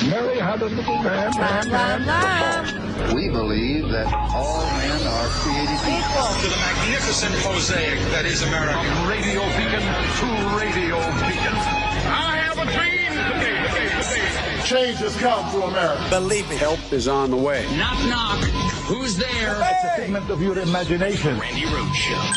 Mary had a little lamb. We believe that all men are created equal. To the magnificent mosaic that is America. From radio beacon to radio beacon. I have a dream. Change has come to America. Believe me. Help is on the way. Knock, knock. Who's there? It's a figment of your imagination. Randi Rhodes Show.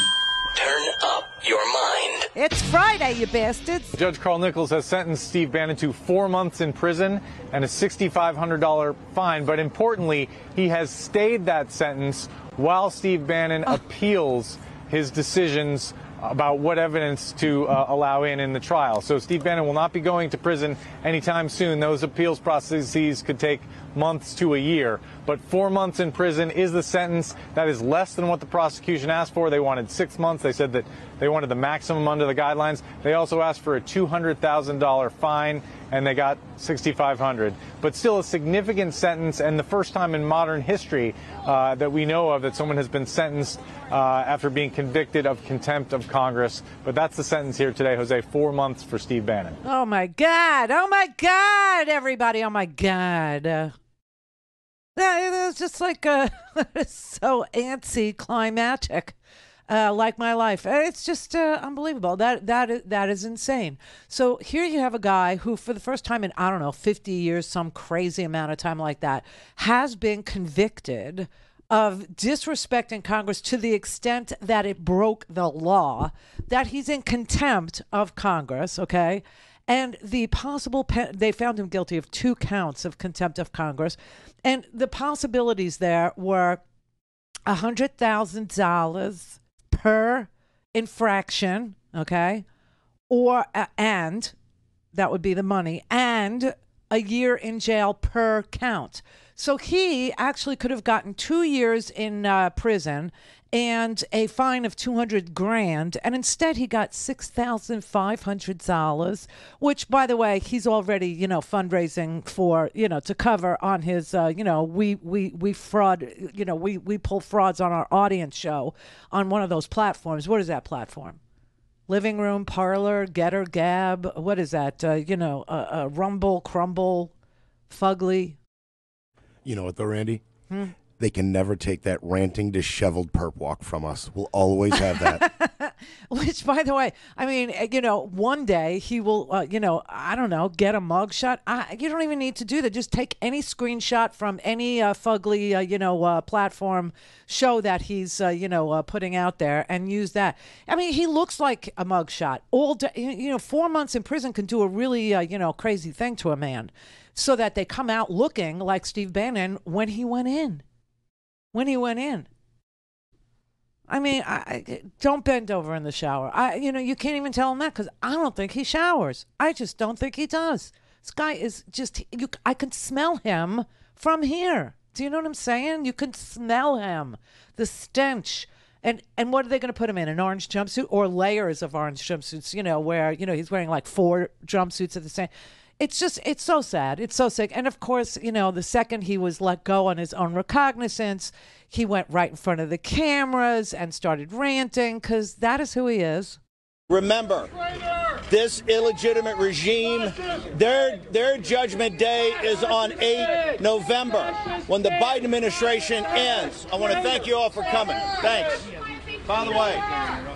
Turn up your mind. It's Friday, you bastards. Judge Carl Nichols has sentenced Steve Bannon to 4 months in prison and a $6,500 fine. But importantly, he has stayed that sentence while Steve Bannon appeals his decisions about what evidence to allow in the trial. So Steve Bannon will not be going to prison anytime soon. Those appeals processes could take months to a year. But 4 months in prison is the sentence. That is less than what the prosecution asked for. They wanted 6 months. They said that they wanted the maximum under the guidelines. They also asked for a $200,000 fine, and they got $6,500. But still a significant sentence, and the first time in modern history that we know of that someone has been sentenced after being convicted of contempt of Congress. But that's the sentence here today, Jose. 4 months for Steve Bannon. Oh, my God. Oh, my God, everybody. Oh, my God. It was just like so anti-climactic, like my life. It's just unbelievable. That is insane. So here you have a guy who, for the first time in, I don't know, 50 years, some crazy amount of time like that, has been convicted of disrespecting Congress to the extent that it broke the law, that he's in contempt of Congress, okay? And the possible, they found him guilty of 2 counts of contempt of Congress. And the possibilities there were $100,000 per infraction, okay? Or, and that would be the money, and a year in jail per count. So he actually could have gotten 2 years in prison and a fine of $200,000, and instead he got $6,500, which, by the way, he's already, fundraising for, to cover on his, we fraud, we pull frauds on our audience show on one of those platforms. What is that platform? Living Room, Parlor, Getter, Gab. What is that? Rumble, Crumble, Fugly. You know what, though, Randy? They can never take that ranting, disheveled perp walk from us. We'll always have that. Which, by the way, I mean, one day he will, I don't know, get a mugshot. You don't even need to do that. Just take any screenshot from any fugly, platform show that he's, putting out there and use that. I mean, he looks like a mugshot. All day, 4 months in prison can do a really, crazy thing to a man, so that they come out looking like Steve Bannon when he went in. I mean, don't bend over in the shower. You can't even tell him that because I don't think he showers. I just don't think he does. This guy is just, I can smell him from here. Do you know what I'm saying? You can smell him, the stench. And what are they going to put him in? An orange jumpsuit or layers of orange jumpsuits, where, he's wearing like 4 jumpsuits at the same. It's so sad. It's so sick. And of course, the second he was let go on his own recognizance, he went right in front of the cameras and started ranting because that is who he is. Remember, this illegitimate regime, their judgment day is on 8 November when the Biden administration ends. I want to thank you all for coming. Thanks. By the way.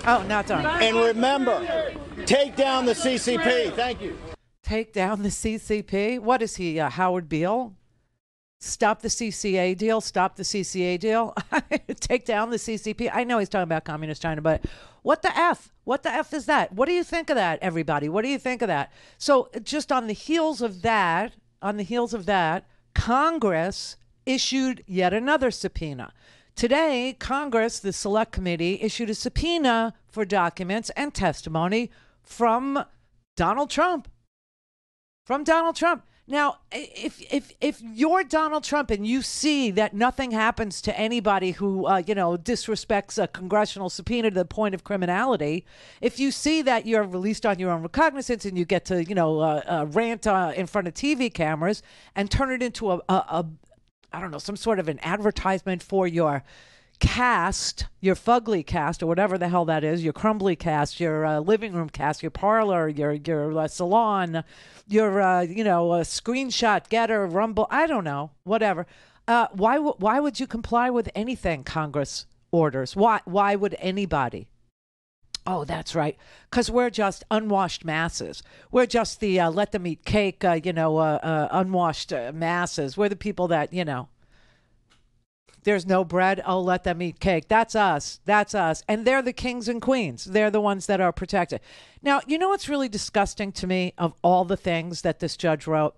Oh, not done. And remember, take down the CCP. Thank you. Take down the CCP? What is he, Howard Beale? Stop the CCA deal? Stop the CCA deal? Take down the CCP? I know he's talking about communist China, but what the F? What the F is that? What do you think of that, everybody? What do you think of that? So just on the heels of that, Congress issued yet another subpoena. Today, Congress, the Select Committee, issued a subpoena for documents and testimony from Donald Trump. Now, if you're Donald Trump and you see that nothing happens to anybody who, disrespects a congressional subpoena to the point of criminality, if you see that you're released on your own recognizance and you get to, rant in front of TV cameras and turn it into some sort of an advertisement for your cast, your fugly cast, or whatever the hell that is, your crumbly cast, your living room cast, your parlor, your salon, your a screenshot getter, Rumble, I don't know, whatever. Why would you comply with anything Congress orders? Why would anybody? Oh, that's right. Because we're just unwashed masses. We're just the let them eat cake, unwashed masses. We're the people that, there's no bread. Oh, let them eat cake. That's us. That's us. And they're the kings and queens. They're the ones that are protected. Now, you know what's really disgusting to me of all the things that this judge wrote?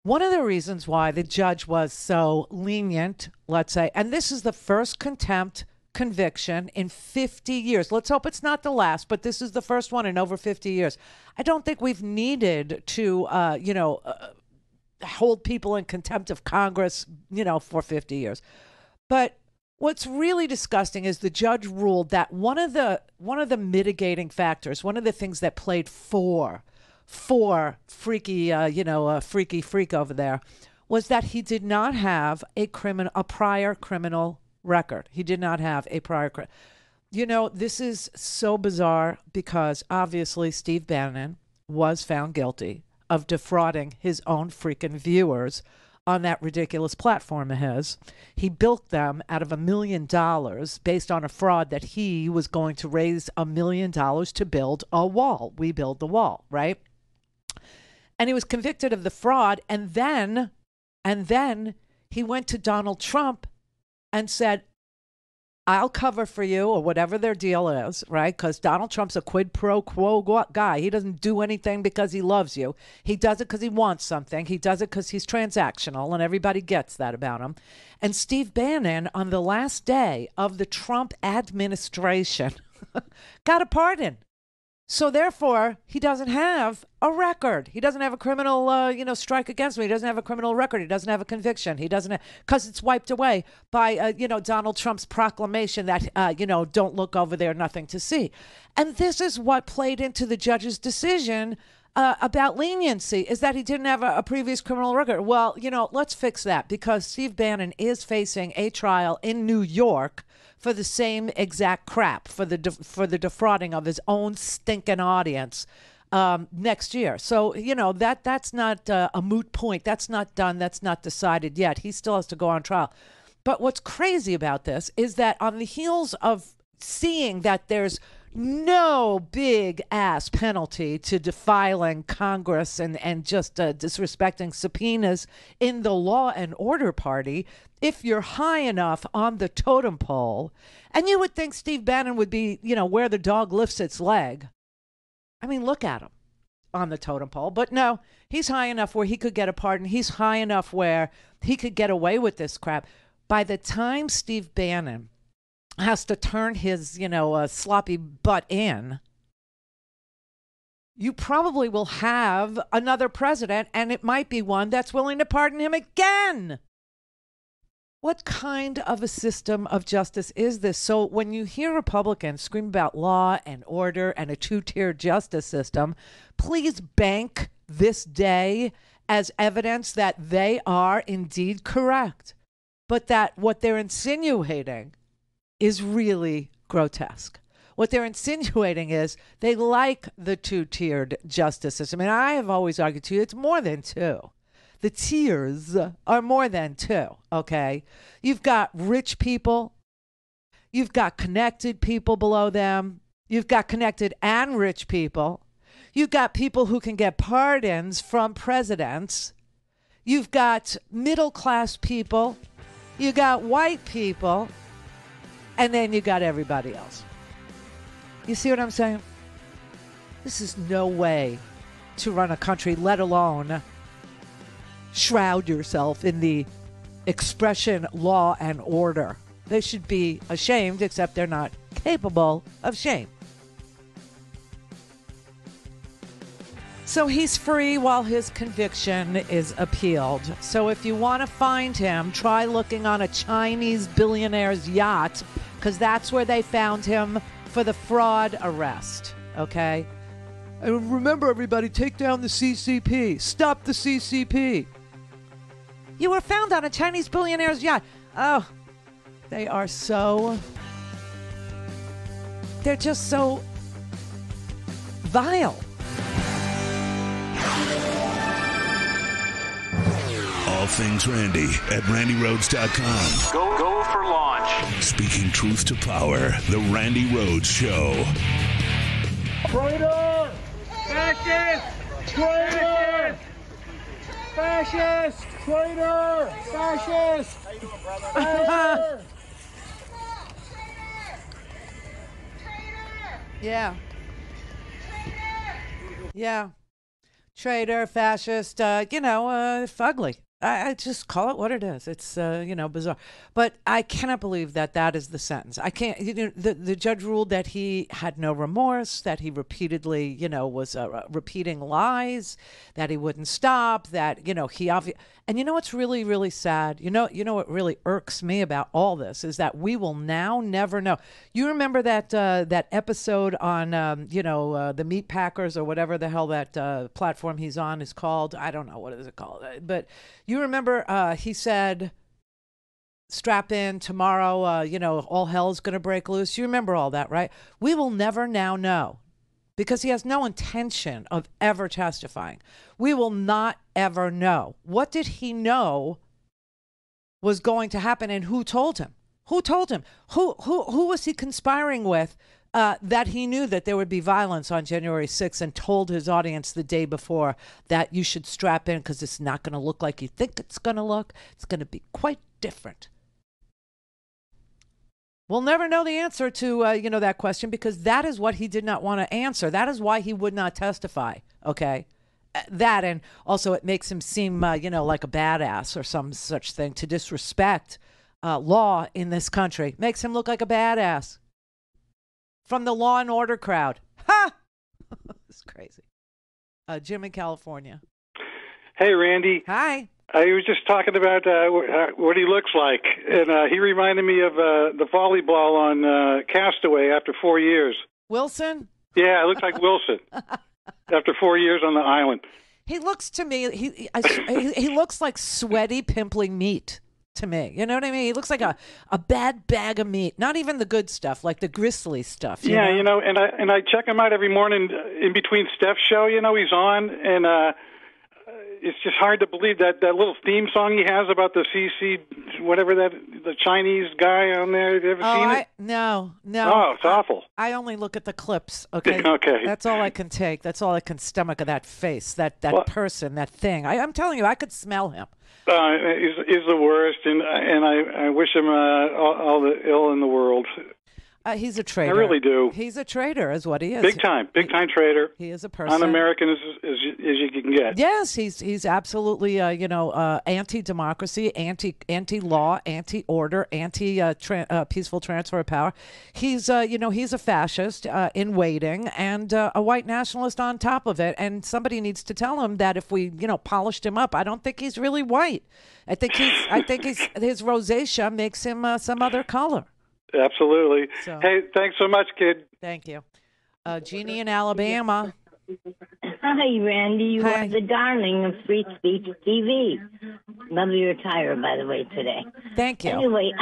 One of the reasons why the judge was so lenient, let's say, and this is the first contempt conviction in 50 years. Let's hope it's not the last, but this is the first one in over 50 years. I don't think we've needed to, hold people in contempt of Congress, for 50 years. But what's really disgusting is the judge ruled that one of the mitigating factors, one of the things that played for freaky, freaky freak over there, was that he did not have a prior criminal record. He did not have a prior. This is so bizarre because obviously Steve Bannon was found guilty of defrauding his own freaking viewers on that ridiculous platform of his. He bilked them out of $1 million based on a fraud that he was going to raise $1 million to build a wall. We build the wall, right? And he was convicted of the fraud, and then he went to Donald Trump and said, I'll cover for you, or whatever their deal is, right? Because Donald Trump's a quid pro quo guy. He doesn't do anything because he loves you. He does it because he wants something. He does it because he's transactional, and everybody gets that about him. And Steve Bannon, on the last day of the Trump administration, got a pardon. So therefore, he doesn't have a record. He doesn't have a criminal, strike against him. He doesn't have a criminal record. He doesn't have a conviction. He doesn't, because it's wiped away by, Donald Trump's proclamation that, don't look over there, nothing to see. And this is what played into the judge's decision about leniency, is that he didn't have a previous criminal record. Well, let's fix that, because Steve Bannon is facing a trial in New York for the same exact crap, for the defrauding of his own stinking audience next year. So, that's not a moot point. That's not done. That's not decided yet. He still has to go on trial. But what's crazy about this is that on the heels of seeing that there's no big ass penalty to defiling Congress and just disrespecting subpoenas in the law and order party, if you're high enough on the totem pole, and you would think Steve Bannon would be, where the dog lifts its leg. I mean, look at him on the totem pole. But no, he's high enough where he could get a pardon. He's high enough where he could get away with this crap. By the time Steve Bannon has to turn his, sloppy butt in, you probably will have another president, and it might be one that's willing to pardon him again. What kind of a system of justice is this? So when you hear Republicans scream about law and order and a two-tier justice system, please bank this day as evidence that they are indeed correct, but that what they're insinuating is really grotesque. What they're insinuating is they like the two-tiered justice system. And I have always argued to you, it's more than two. The tiers are more than two, okay? You've got rich people. You've got connected people below them. You've got connected and rich people. You've got people who can get pardons from presidents. You've got middle-class people. You got white people. And then you got everybody else. You see what I'm saying? This is no way to run a country, let alone shroud yourself in the expression law and order. They should be ashamed, except they're not capable of shame. So he's free while his conviction is appealed. So if you want to find him, try looking on a Chinese billionaire's yacht, because that's where they found him for the fraud arrest, okay? And remember, everybody, take down the CCP. Stop the CCP. You were found on a Chinese billionaire's yacht. Oh, They are so... They're just so vile. All things Randi at RandiRhodes.com. Go for launch. Speaking truth to power, the Randi Rhodes Show. Traitor! Fascist! Traitor! Fascist! Traitor! Fascist! Traitor! Yeah. Yeah. Traitor, fascist, fugly. I just call it what it is. It's, bizarre. But I cannot believe that is the sentence. I can't, the judge ruled that he had no remorse, that he repeatedly, was repeating lies, that he wouldn't stop, that, and you know what's really, really sad? You know what really irks me about all this is that we will now never know. You remember that episode on, the Meat Packers or whatever the hell that platform he's on is called? I don't know. What is it called? But you remember he said, strap in tomorrow, all hell's going to break loose. You remember all that, right? We will never now know because he has no intention of ever testifying. We will not ever know. What did he know was going to happen and who told him? Who told him? Who was he conspiring with that he knew that there would be violence on January 6th and told his audience the day before that you should strap in because it's not going to look like you think it's going to look. It's going to be quite different. We'll never know the answer to, that question because that is what he did not want to answer. That is why he would not testify, okay? That, and also it makes him seem, like a badass or some such thing to disrespect law in this country. Makes him look like a badass. From the Law and Order crowd. Ha! It's crazy. Jim in California. Hey, Randi. Hi. He was just talking about what he looks like, and he reminded me of the volleyball on Castaway after 4 years. Wilson? Yeah, it looks like Wilson after 4 years on the island. He looks to me, he looks like sweaty, pimpling meat to me. You know what I mean? He looks like a bad bag of meat. Not even the good stuff, like the gristly stuff. Yeah, and I check him out every morning in between Steph's show. He's on, and it's just hard to believe that little theme song he has about the CC, whatever the Chinese guy on there. Have you ever seen it? No. Oh, it's awful. I only look at the clips, okay? Okay. That's all I can take. That's all I can stomach of that face, that person, that thing. I'm telling you, I could smell him. He's the worst, and I wish him all the ill in the world. He's a traitor. I really do. He's a traitor, is what he is. Big time traitor. He is a person. Un-American as you can get. Yes, he's absolutely, anti-democracy, anti-law, anti-order, peaceful transfer of power. He's a fascist in waiting and a white nationalist on top of it. And somebody needs to tell him that if we, polished him up, I don't think he's really white. I think his rosacea makes him some other color. Absolutely. So, hey, thanks so much, kid. Thank you. Jeannie in Alabama. Hi, Randi. You are the darling of Free Speech TV. Love your attire, by the way, today. Thank you. Anyway,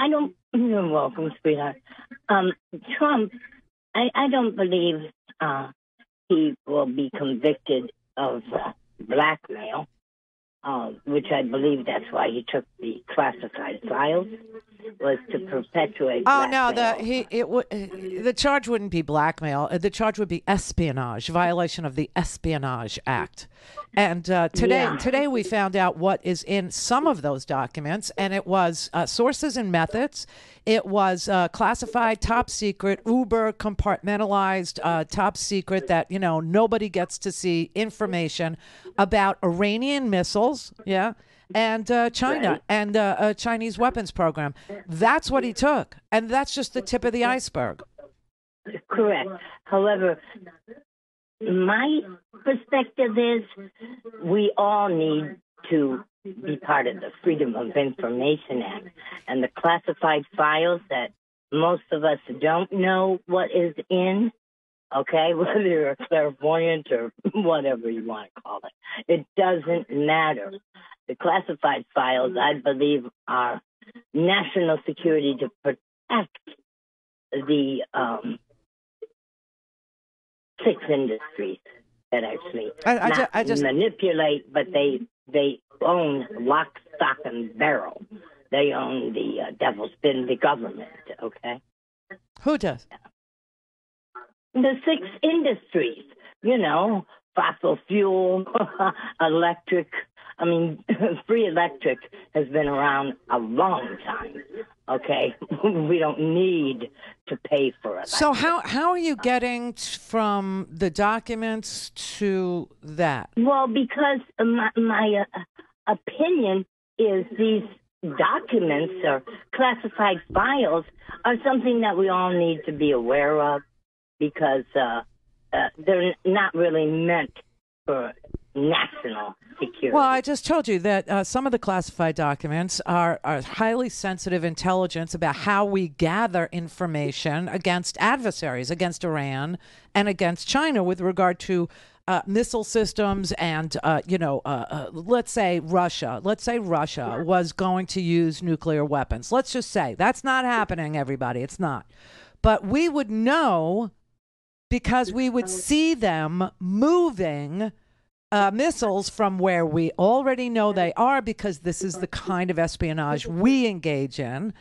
you're welcome, sweetheart. Trump, I don't believe he will be convicted of blackmail, which I believe that's why he took the classified files, was to perpetuate blackmail. The charge wouldn't be blackmail. The charge would be espionage, violation of the Espionage Act. And today we found out what is in some of those documents, and it was sources and methods. It was classified, top secret, uber compartmentalized, top secret that, nobody gets to see information about Iranian missiles, and China and a Chinese weapons program. That's what he took, and that's just the tip of the iceberg. Correct. However, my perspective is we all need to be part of the Freedom of Information Act, and the classified files that most of us don't know what is in, okay, whether you're a clairvoyant or whatever you want to call it. It doesn't matter. The classified files, I believe, are national security to protect the 6 industries that actually I just manipulate, but they own lock, stock, and barrel. They own the devil's bin, the government, okay? Who does? The 6 industries, fossil fuel, electric. I mean, free electric has been around a long time, okay? We don't need to pay for it. So how are you getting from the documents to that? Well, because my opinion is these documents or classified files are something that we all need to be aware of because they're not really meant for national security. Well, I just told you that some of the classified documents are highly sensitive intelligence about how we gather information against adversaries, against Iran and against China with regard to missile systems and, let's say Russia. Let's say Russia was going to use nuclear weapons. Let's just say that's not happening, everybody. It's not. But we would know because we would see them moving missiles from where we already know they are, because this is the kind of espionage we engage in.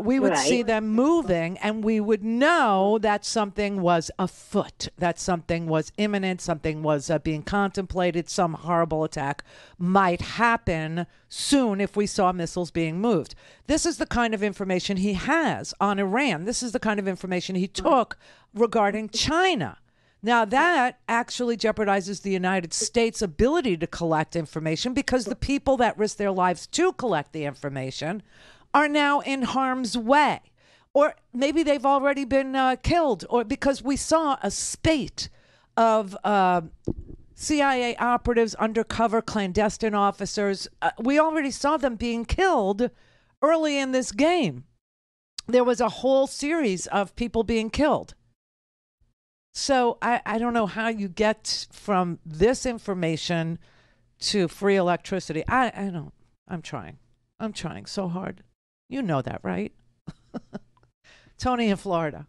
We would see them moving, and we would know that something was afoot, that something was imminent, something was being contemplated, some horrible attack might happen soon if we saw missiles being moved. This is the kind of information he has on Iran. This is the kind of information he took regarding China. Now, that actually jeopardizes the United States' ability to collect information because the people that risk their lives to collect the information are now in harm's way. Or maybe they've already been killed, or because we saw a spate of CIA operatives, undercover clandestine officers. We already saw them being killed early in this game. There was a whole series of people being killed. So I don't know how you get from this information to free electricity. I don't. I'm trying. I'm trying so hard. You know that, right? Tony in Florida.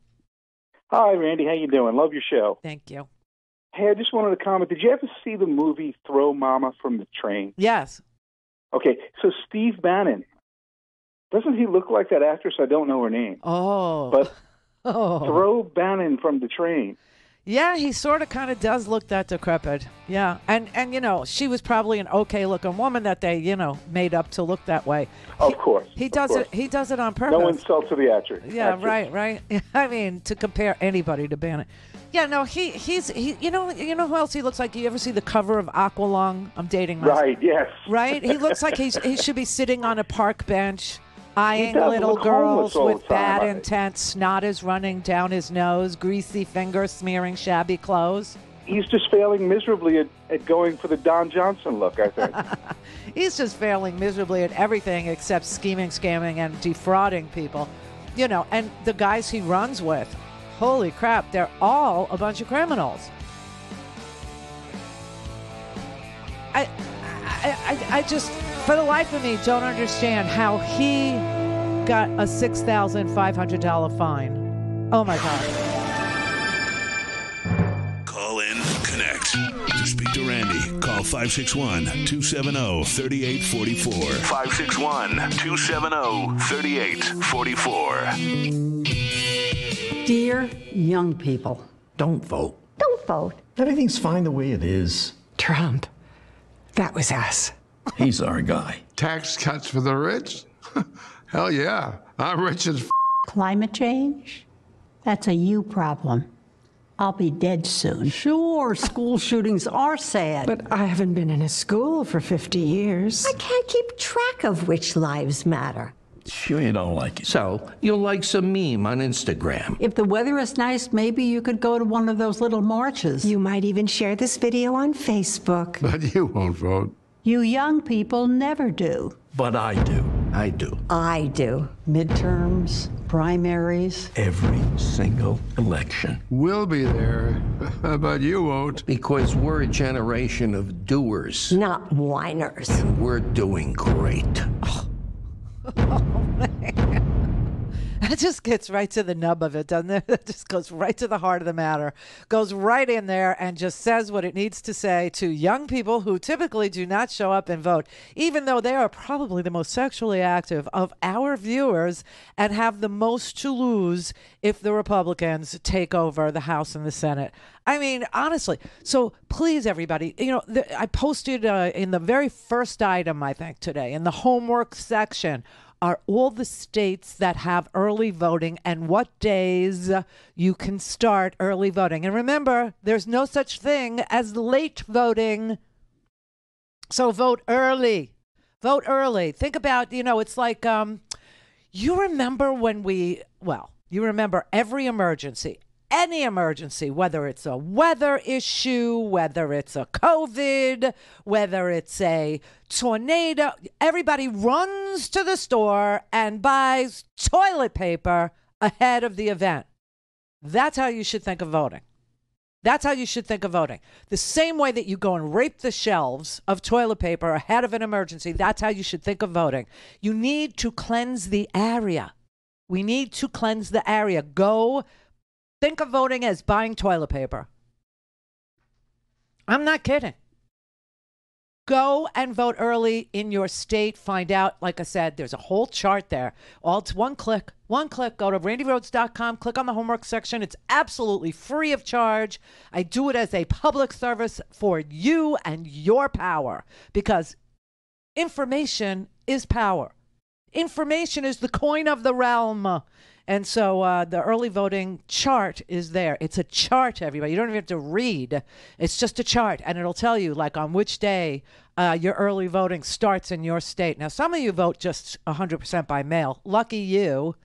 Hi, Randy. How you doing? Love your show. Thank you. Hey, I just wanted to comment. Did you ever see the movie Throw Mama from the Train? Yes. Okay, so Steve Bannon, doesn't he look like that actress? I don't know her name. Oh. But Throw Bannon from the Train. Yeah, he sort of kind of does look that decrepit. Yeah. And she was probably an okay looking woman that they, made up to look that way. Of course. He does it on purpose. No insult to the actor. Yeah, right. I mean, to compare anybody to Bannon. Yeah, no, he's you know who else he looks like? You ever see the cover of Aqualung? I'm dating myself. Right, yes. Right? He looks like he should be sitting on a park bench eyeing does little look girls homeless all with the time, bad right? intent. Snot is running down his nose, greasy fingers smearing shabby clothes. He's just failing miserably at going for the Don Johnson look, I think. He's just failing miserably at everything except scheming, scamming, and defrauding people. And the guys he runs with, holy crap, they're all a bunch of criminals. I just, for the life of me, don't understand how he got a $6,500 fine. Oh, my God. Call in, connect. To speak to Randy, call 561-270-3844. 561-270-3844. Dear young people, don't vote. Don't vote. Everything's fine the way it is. Trump. That was us. He's our guy. Tax cuts for the rich? Hell yeah. I'm rich as Climate change? That's a you problem. I'll be dead soon. Sure, school shootings are sad. But I haven't been in a school for 50 years. I can't keep track of which lives matter. Sure you don't like it. So, you'll like some meme on Instagram. If the weather is nice, maybe you could go to one of those little marches. You might even share this video on Facebook. But you won't vote. You young people never do. But I do. I do. I do. Midterms, primaries. Every single election. We'll be there, but you won't. Because we're a generation of doers. Not whiners. And we're doing great. That just gets right to the nub of it, doesn't it? It just goes right to the heart of the matter, goes right in there and just says what it needs to say to young people who typically do not show up and vote, even though they are probably the most sexually active of our viewers and have the most to lose if the Republicans take over the House and the Senate. I mean, honestly. So please, everybody, I posted in the very first item, I think, today, in the homework section, are all the states that have early voting and what days you can start early voting. And remember, there's no such thing as late voting. So vote early. Vote early. Think about, it's like, you remember you remember every emergency. Any emergency, whether it's a weather issue, whether it's a COVID, whether it's a tornado, everybody runs to the store and buys toilet paper ahead of the event. That's how you should think of voting. That's how you should think of voting. The same way that you go and rape the shelves of toilet paper ahead of an emergency, that's how you should think of voting. You need to cleanse the area. We need to cleanse the area. Think of voting as buying toilet paper. I'm not kidding. Go and vote early in your state. Find out, like I said, there's a whole chart there. All it's one click. One click. Go to randyrhodes.com. Click on the homework section. It's absolutely free of charge. I do it as a public service for you and your power because information is power. Information is the coin of the realm. And so the early voting chart is there. It's a chart, everybody. You don't even have to read. It's just a chart, and it'll tell you, like, on which day your early voting starts in your state. Now, some of you vote just 100% by mail. Lucky you.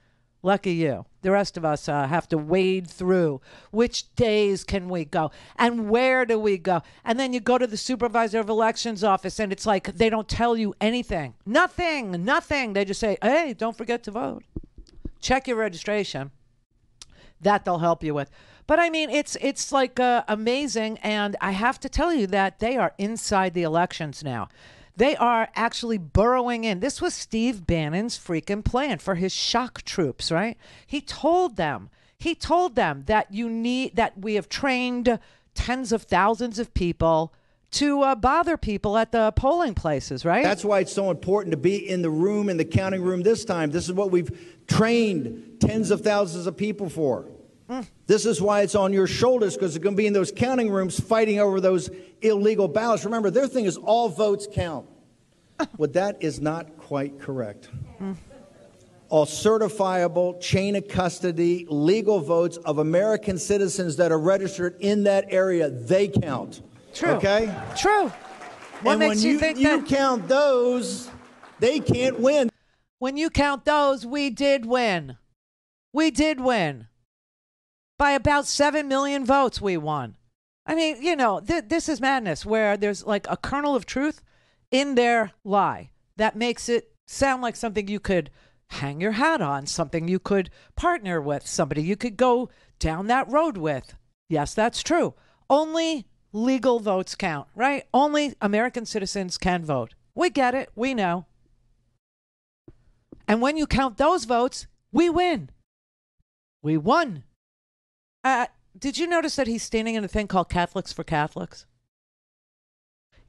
Lucky you. The rest of us have to wade through which days can we go and where do we go. And then you go to the supervisor of elections office, and it's like they don't tell you anything. Nothing. They just say, hey, don't forget to vote. Check your registration. That they'll help you with. But I mean, it's like amazing. And I have to tell you that they are inside the elections now. They are actually burrowing in. This was Steve Bannon's freaking plan for his shock troops, right? He told them that we have trained tens of thousands of people to bother people at the polling places, right? That's why it's so important to be in the room, in the counting room this time. This is what we've trained tens of thousands of people for. This is why it's on your shoulders, because they're going to be in those counting rooms fighting over those illegal ballots. Remember, their thing is all votes count. Well, that is not quite correct. All certifiable, chain of custody, legal votes of American citizens that are registered in that area, they count. True. Okay? True. What and makes when you think you that count those, they can't win. When you count those, we did win. We did win. By about 7 million votes, we won. I mean, this is madness where there's like a kernel of truth in their lie that makes it sound like something you could hang your hat on, something you could partner with, somebody you could go down that road with. Yes, that's true. Only legal votes count, right? Only American citizens can vote. We get it. We know. And when you count those votes, we win. We won. Did you notice that he's standing in a thing called Catholics for Catholics?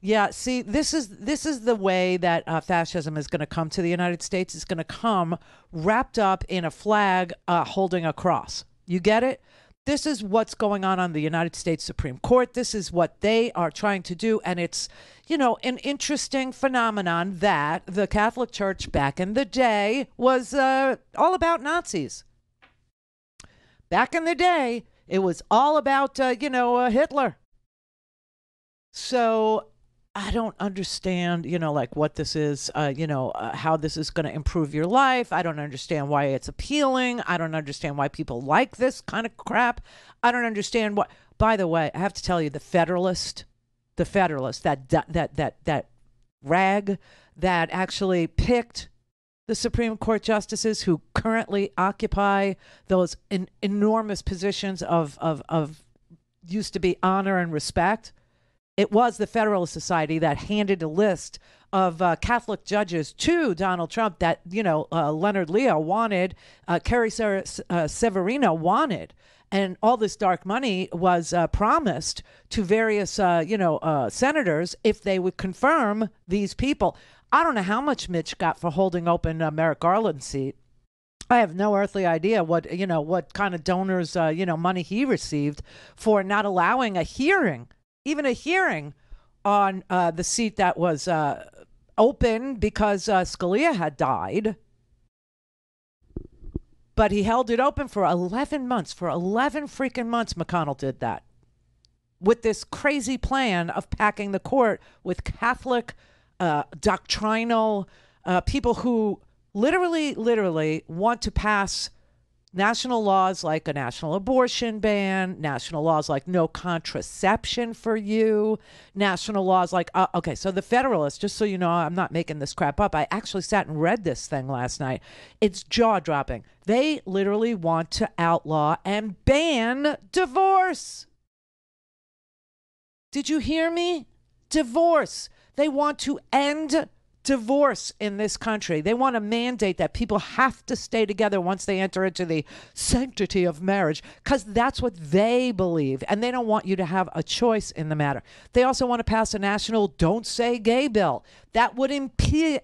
Yeah, see, this is the way that fascism is going to come to the United States. It's going to come wrapped up in a flag holding a cross. You get it? This is what's going on the United States Supreme Court. This is what they are trying to do. And it's, an interesting phenomenon that the Catholic Church back in the day was all about Nazis. Back in the day, it was all about, Hitler. So I don't understand, what this is, how this is going to improve your life. I don't understand why it's appealing. I don't understand why people like this kind of crap. I don't understand what. By the way, I have to tell you, the Federalist, that rag that actually picked the Supreme Court justices who currently occupy those enormous positions of used to be honor and respect. It was the Federalist Society that handed a list of Catholic judges to Donald Trump that, Leonard Leo wanted, Carrie Severino wanted. And all this dark money was promised to various, senators if they would confirm these people. I don't know how much Mitch got for holding open Merrick Garland's seat. I have no earthly idea what kind of donors, money he received for not allowing a hearing, even a hearing on the seat that was open because Scalia had died. But he held it open for 11 months. For 11 freaking months, McConnell did that with this crazy plan of packing the court with Catholic, doctrinal people who literally want to pass national laws like a national abortion ban, national laws like no contraception for you, national laws like, okay, so the Federalists, just so you know, I'm not making this crap up. I actually sat and read this thing last night. It's jaw-dropping. They literally want to outlaw and ban divorce. Did you hear me? Divorce. They want to end divorce in this country. They want to mandate that people have to stay together once they enter into the sanctity of marriage, because that's what they believe, and they don't want you to have a choice in the matter. They also want to pass a national don't say gay bill that would impair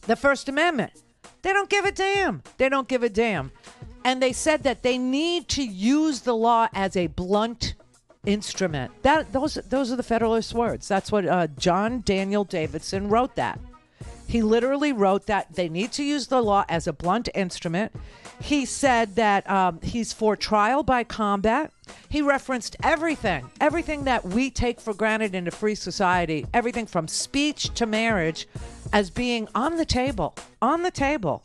the First Amendment. They don't give a damn. They don't give a damn. And they said that they need to use the law as a blunt instrument. Those are the Federalist words. That's what John Daniel Davidson wrote that. He literally wrote that they need to use the law as a blunt instrument. He said that he's for trial by combat. He referenced everything that we take for granted in a free society, everything from speech to marriage, as being on the table. On the table.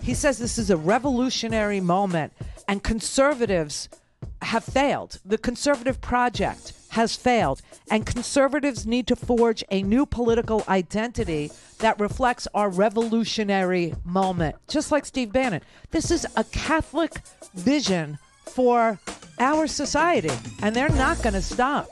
He says this is a revolutionary moment, and conservatives have failed. The conservative project has failed, and conservatives need to forge a new political identity that reflects our revolutionary moment. Just like Steve Bannon. This is a Catholic vision for our society, and they're not going to stop.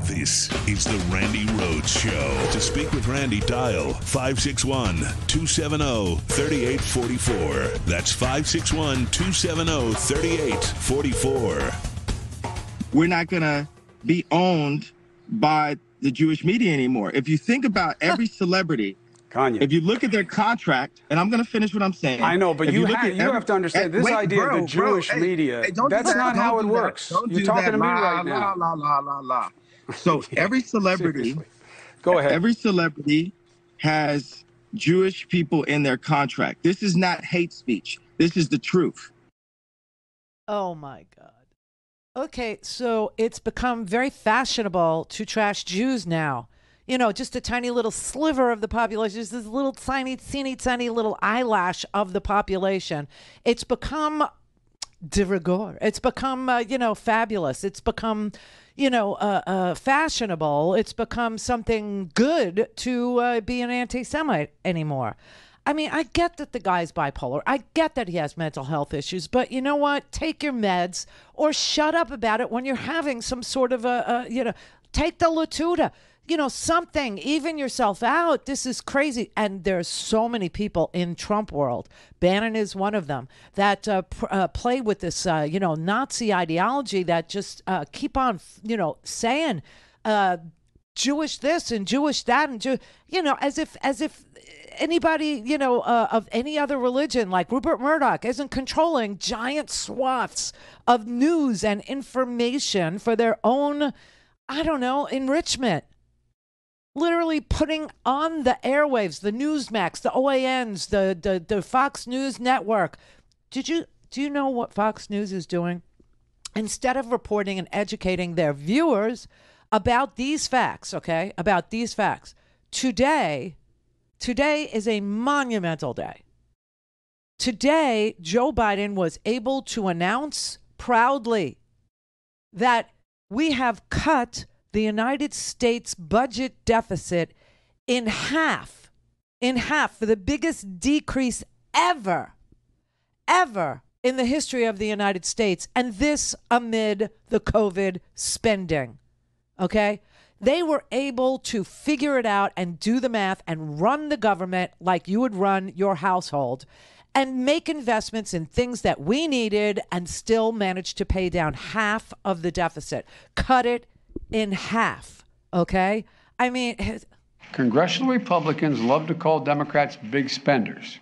This is the Randi Rhodes Show. To speak with Randi, dial 561-270-3844. That's 561-270-3844. We're not going to be owned by the Jewish media anymore. If you think about every celebrity, Kanye, if you look at their contract, and I'm going to finish what I'm saying. I know, but you have to understand this idea of the Jewish media. That's not how it works. You're talking to me right now. So every celebrity, go ahead. Every celebrity has Jewish people in their contract. This is not hate speech. This is the truth. Oh my God. Okay, so it's become very fashionable to trash Jews now. You know, just a tiny little sliver of the population. Just this little tiny, teeny, tiny little eyelash of the population. It's become de rigueur. It's become, fabulous. It's become, fashionable. It's become something good to be an anti-Semite anymore. I mean, I get that the guy's bipolar. I get that he has mental health issues. But you know what? Take your meds or shut up about it when you're having some sort of take the Latuda. Something, even yourself out. This is crazy. And there's so many people in Trump world. Bannon is one of them that play with this, Nazi ideology that just keep on, saying Jewish this and Jewish that and, as if anybody, of any other religion like Rupert Murdoch isn't controlling giant swaths of news and information for their own, enrichment. Literally putting on the airwaves, the Newsmax, the OANs, the Fox News Network. Do you know what Fox News is doing? Instead of reporting and educating their viewers about these facts, today is a monumental day. Today, Joe Biden was able to announce proudly that we have cut the United States budget deficit in half, for the biggest decrease ever in the history of the United States, and this amid the COVID spending. Okay? They were able to figure it out and do the math and run the government like you would run your household and make investments in things that we needed and still manage to pay down half of the deficit. Cut it in half. Okay? I mean, Congressional Republicans love to call Democrats big spenders,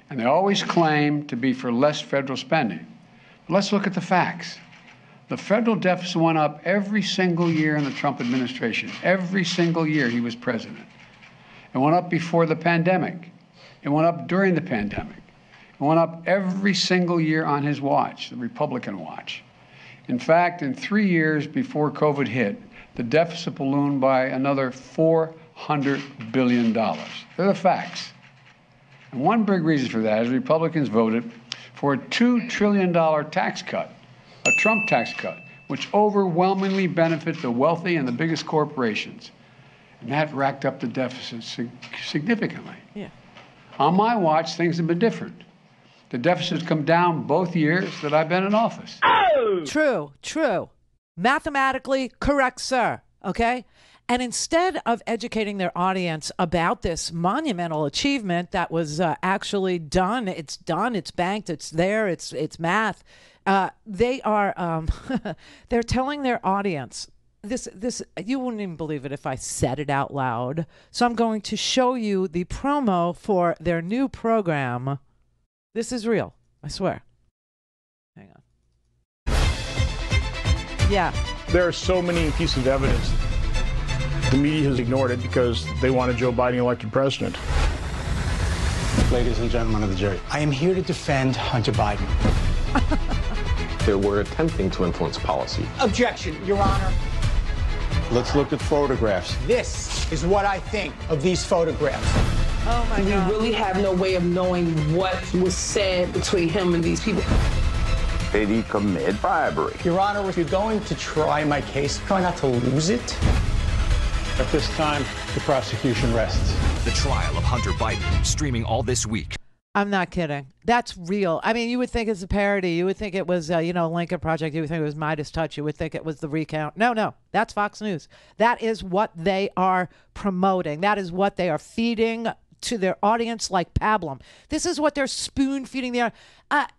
and they always claim to be for less federal spending. But let's look at the facts. The federal deficit went up every single year in the Trump administration, every single year he was president. It went up before the pandemic. It went up during the pandemic. It went up every single year on his watch, the Republican watch. In fact, in 3 years before COVID hit, the deficit ballooned by another $400 billion. They're the facts. And one big reason for that is Republicans voted for a $2 trillion tax cut, a Trump tax cut, which overwhelmingly benefit the wealthy and the biggest corporations. And that racked up the deficit significantly. Yeah. On my watch, things have been different. The deficit's come down both years that I've been in office. True. Mathematically correct, sir. Okay? And instead of educating their audience about this monumental achievement that was actually done, it's banked, it's there, it's math. They are they're telling their audience this. You wouldn't even believe it if I said it out loud. So I'm going to show you the promo for their new program. This is real, I swear. Hang on. Yeah. There are so many pieces of evidence. The media has ignored it because they wanted Joe Biden elected president. Ladies and gentlemen of the jury, I am here to defend Hunter Biden. They were attempting to influence policy. Objection, Your Honor. Let's look at photographs. This is what I think of these photographs. Oh my God. We really have no way of knowing what was said between him and these people. Did he commit bribery? Your Honor, if you're going to try my case, try not to lose it. At this time, the prosecution rests. The trial of Hunter Biden, streaming all this week. I'm not kidding. That's real. I mean, you would think it's a parody. You would think it was, Lincoln Project. You would think it was Midas Touch. You would think it was the recount. No, that's Fox News. That is what they are promoting. That is what they are feeding to their audience like pablum. This is what they're spoon feeding their,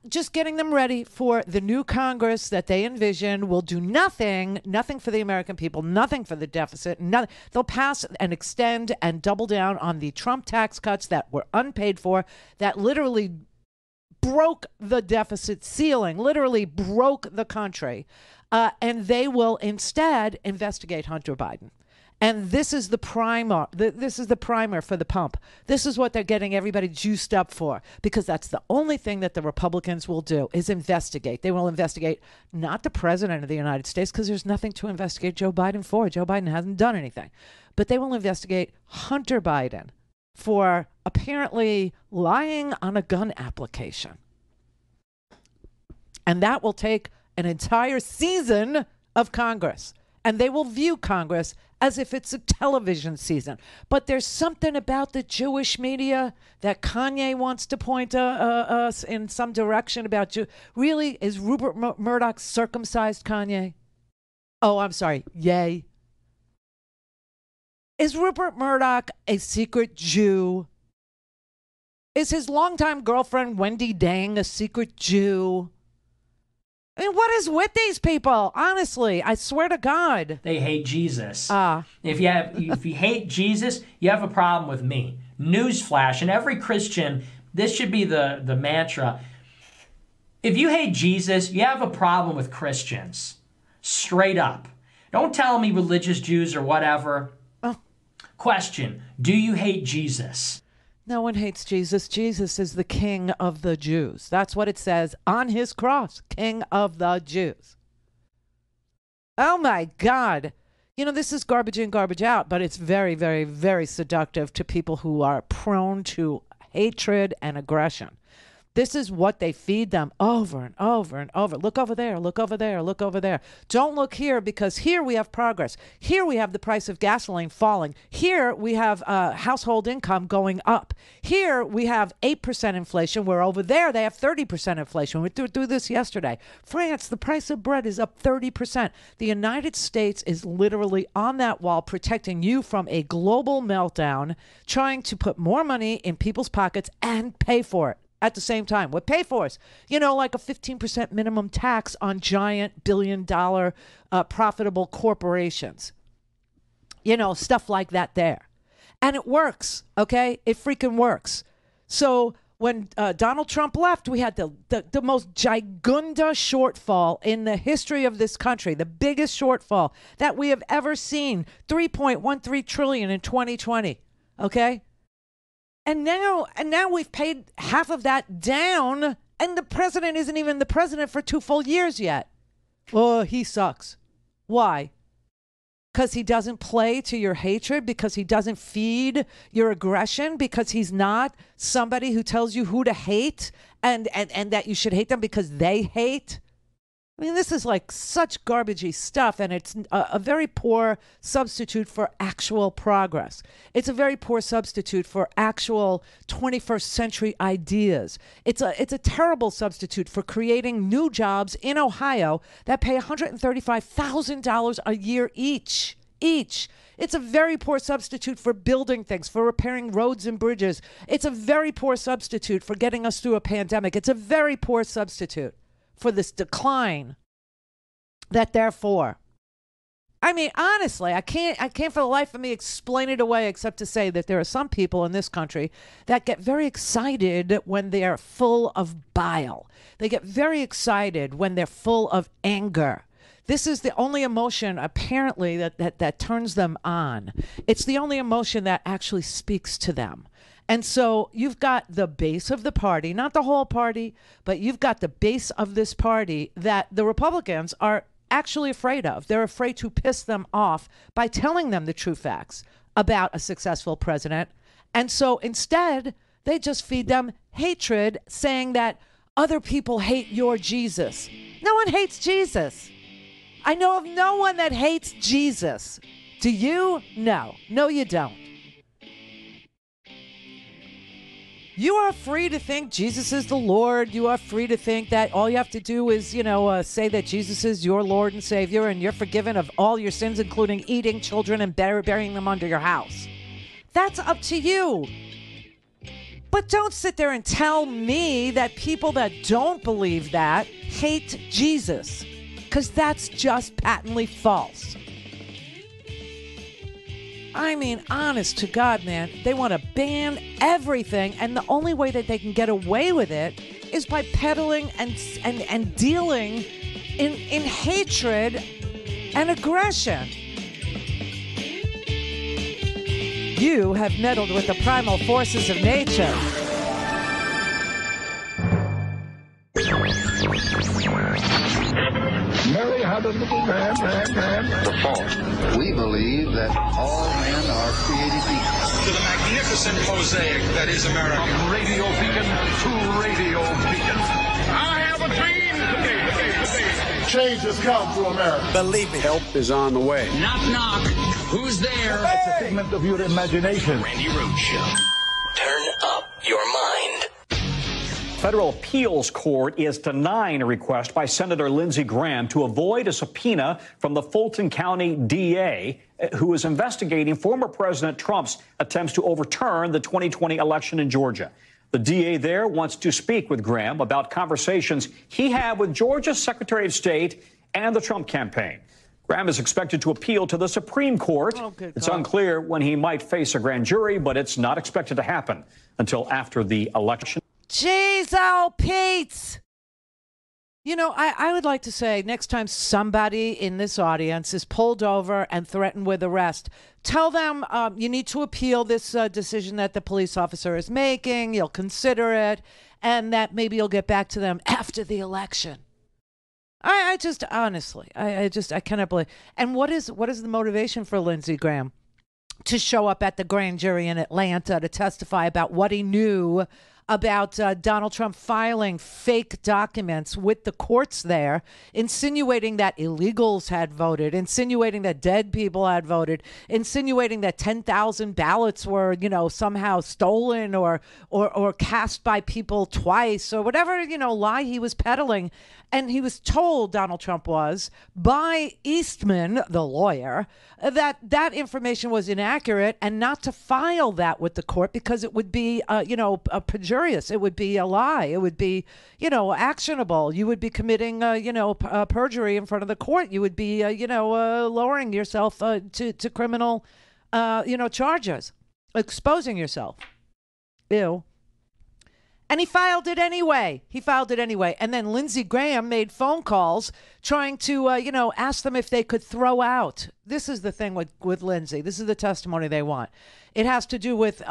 just getting them ready for the new Congress that they envision will do nothing for the American people, nothing for the deficit. Nothing. They'll pass and extend and double down on the Trump tax cuts that were unpaid for, that literally broke the deficit ceiling, literally broke the country. And they will instead investigate Hunter Biden. And this is the primer. This is the primer for the pump. This is what they're getting everybody juiced up for, because that's the only thing that the Republicans will do is investigate. They will investigate not the president of the United States, because there's nothing to investigate Joe Biden for. Joe Biden hasn't done anything. But they will investigate Hunter Biden for apparently lying on a gun application. And that will take an entire season of Congress. And they will view Congress as if it's a television season. But there's something about the Jewish media that Kanye wants to point us in some direction about. Really? Is Rupert Murdoch circumcised, Kanye? Oh, I'm sorry. Yay. Is Rupert Murdoch a secret Jew? Is his longtime girlfriend, Wendy Dang, a secret Jew? I mean, what is with these people? Honestly, I swear to God. They hate Jesus. If you hate Jesus, you have a problem with me. Newsflash, and every Christian, this should be the mantra. If you hate Jesus, you have a problem with Christians. Straight up. Don't tell me religious Jews or whatever. Question, do you hate Jesus? No one hates Jesus. Jesus is the King of the Jews. That's what it says on his cross. King of the Jews. Oh my God. This is garbage in, garbage out, but it's very, very, very seductive to people who are prone to hatred and aggression. This is what they feed them over and over and over. Look over there, look over there, look over there. Don't look here, because here we have progress. Here we have the price of gasoline falling. Here we have household income going up. Here we have 8% inflation, where over there they have 30% inflation. We went through this yesterday. France, the price of bread is up 30%. The United States is literally on that wall, protecting you from a global meltdown, trying to put more money in people's pockets and pay for it. At the same time, what pay for us? Like a 15% minimum tax on giant billion-dollar profitable corporations. Stuff like that there. And it works, okay? It freaking works. So when Donald Trump left, we had the most gigunda shortfall in the history of this country, the biggest shortfall that we have ever seen, $3.13 trillion in 2020, okay? And now we've paid half of that down, and the president isn't even the president for 2 full years yet. Oh, he sucks. Why? Because he doesn't play to your hatred, because he doesn't feed your aggression, because he's not somebody who tells you who to hate and that you should hate them because they hate. I mean, this is like such garbagey stuff, and it's a very poor substitute for actual progress. It's a very poor substitute for actual 21st century ideas. It's a terrible substitute for creating new jobs in Ohio that pay $135,000 a year each. It's a very poor substitute for building things, for repairing roads and bridges. It's a very poor substitute for getting us through a pandemic. It's a very poor substitute for this decline that they're for. I mean, honestly, I can't for the life of me explain it away, except to say that there are some people in this country that get very excited when they are full of bile. They get very excited when they're full of anger. This is the only emotion, apparently, that turns them on. It's the only emotion that actually speaks to them. And so you've got the base of the party, not the whole party, but you've got the base of this party that the Republicans are actually afraid of. They're afraid to piss them off by telling them the true facts about a successful president. And so instead, they just feed them hatred, saying that other people hate your Jesus. No one hates Jesus. I know of no one that hates Jesus. Do you? No. No, you don't. You are free to think Jesus is the Lord. You are free to think that all you have to do is, say that Jesus is your Lord and Savior, and you're forgiven of all your sins, including eating children and burying them under your house. That's up to you. But don't sit there and tell me that people that don't believe that hate Jesus, because that's just patently false. I mean, honest to God, man, they want to ban everything, and the only way that they can get away with it is by peddling and dealing in hatred and aggression. You have meddled with the primal forces of nature. Mary had a little lamb. The fault. We believe that all men are created equal. To the magnificent mosaic that is America. From radio beacon to radio beacon. I have a dream. Change has come to America. Believe me. Help is on the way. Knock, knock. Who's there? It's a figment of your imagination. Randi Rhodes Show. Turn up your mind. Federal appeals court is denying a request by Senator Lindsey Graham to avoid a subpoena from the Fulton County DA, who is investigating former President Trump's attempts to overturn the 2020 election in Georgia. The DA there wants to speak with Graham about conversations he had with Georgia's Secretary of State and the Trump campaign. Graham is expected to appeal to the Supreme Court. It's unclear when he might face a grand jury, but it's not expected to happen until after the election. Jeez, oh, Pete. I would like to say next time somebody in this audience is pulled over and threatened with arrest, tell them you need to appeal this decision that the police officer is making. You'll consider it, and that maybe you'll get back to them after the election. I just honestly, I cannot believe. And what is the motivation for Lindsey Graham to show up at the grand jury in Atlanta to testify about what he knew about Donald Trump filing fake documents with the courts there, insinuating that illegals had voted, insinuating that dead people had voted, insinuating that 10,000 ballots were, somehow stolen or cast by people twice or whatever, lie he was peddling. And he was told, Donald Trump was, by Eastman, the lawyer, that information was inaccurate and not to file that with the court because it would be, perjurious. It would be a lie. It would be, actionable. You would be committing, perjury in front of the court. You would be, lowering yourself to criminal, charges, exposing yourself. Ew. And he filed it anyway. And then Lindsey Graham made phone calls trying to, ask them if they could throw out. This is the thing with Lindsey. This is the testimony they want. It has to do with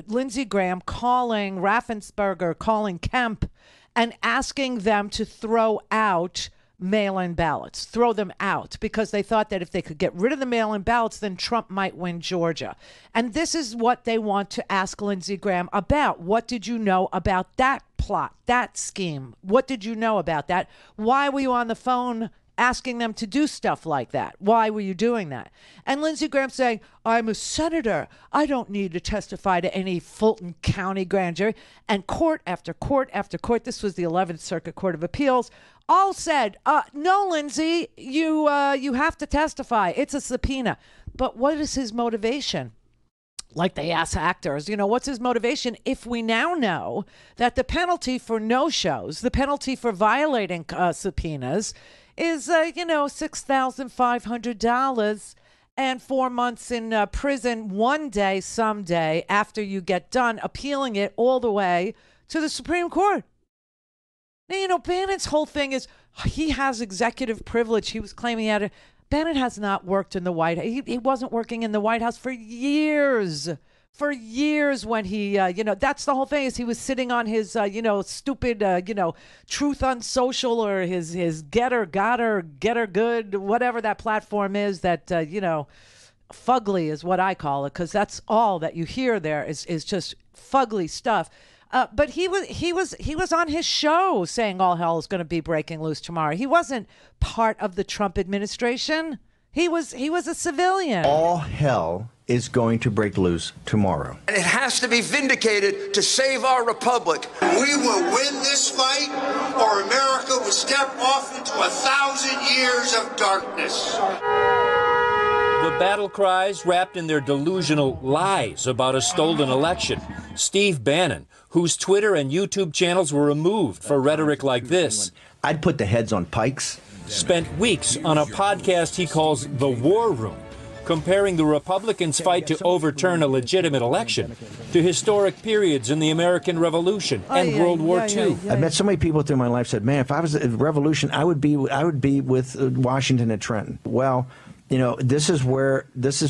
Lindsey Graham calling Raffensperger, calling Kemp, and asking them to throw out mail-in ballots, throw them out, because they thought that if they could get rid of the mail-in ballots, then Trump might win Georgia. And this is what they want to ask Lindsey Graham about. What did you know about that plot, that scheme? What did you know about that? Why were you on the phone asking them to do stuff like that? Why were you doing that? And Lindsey Graham saying, I'm a senator. I don't need to testify to any Fulton County grand jury. And court after court after court, this was the 11th Circuit Court of Appeals, all said, no, Lindsey, you have to testify. It's a subpoena. But what is his motivation? Like they ask actors, what's his motivation if we now know that the penalty for no-shows, the penalty for violating subpoenas is, $6,500 and 4 months in prison one day, someday, after you get done appealing it all the way to the Supreme Court. Now, Bannon's whole thing is he has executive privilege. He was claiming he had it. Bannon has not worked in the White House. He wasn't working in the White House for years. For years when he, that's the whole thing is he was sitting on his, stupid, Truth on Social or his Getter, Gotter, Getter Good, whatever that platform is that, fugly is what I call it, because that's all that you hear there is just fugly stuff. But he was on his show saying all hell is going to be breaking loose tomorrow. He wasn't part of the Trump administration. He was a civilian. All hell is going to break loose tomorrow. And it has to be vindicated to save our republic. We will win this fight, or America will step off into 1,000 years of darkness. The battle cries wrapped in their delusional lies about a stolen election. Steve Bannon, whose Twitter and YouTube channels were removed for rhetoric like this, I'd put the heads on pikes. Spent weeks on a podcast he calls The War Room, comparing the Republicans' fight to overturn a legitimate election to historic periods in the American Revolution and World War II. I've met so many people through my life said, man, if I was a revolution, I would be with Washington and Trenton. Well, this is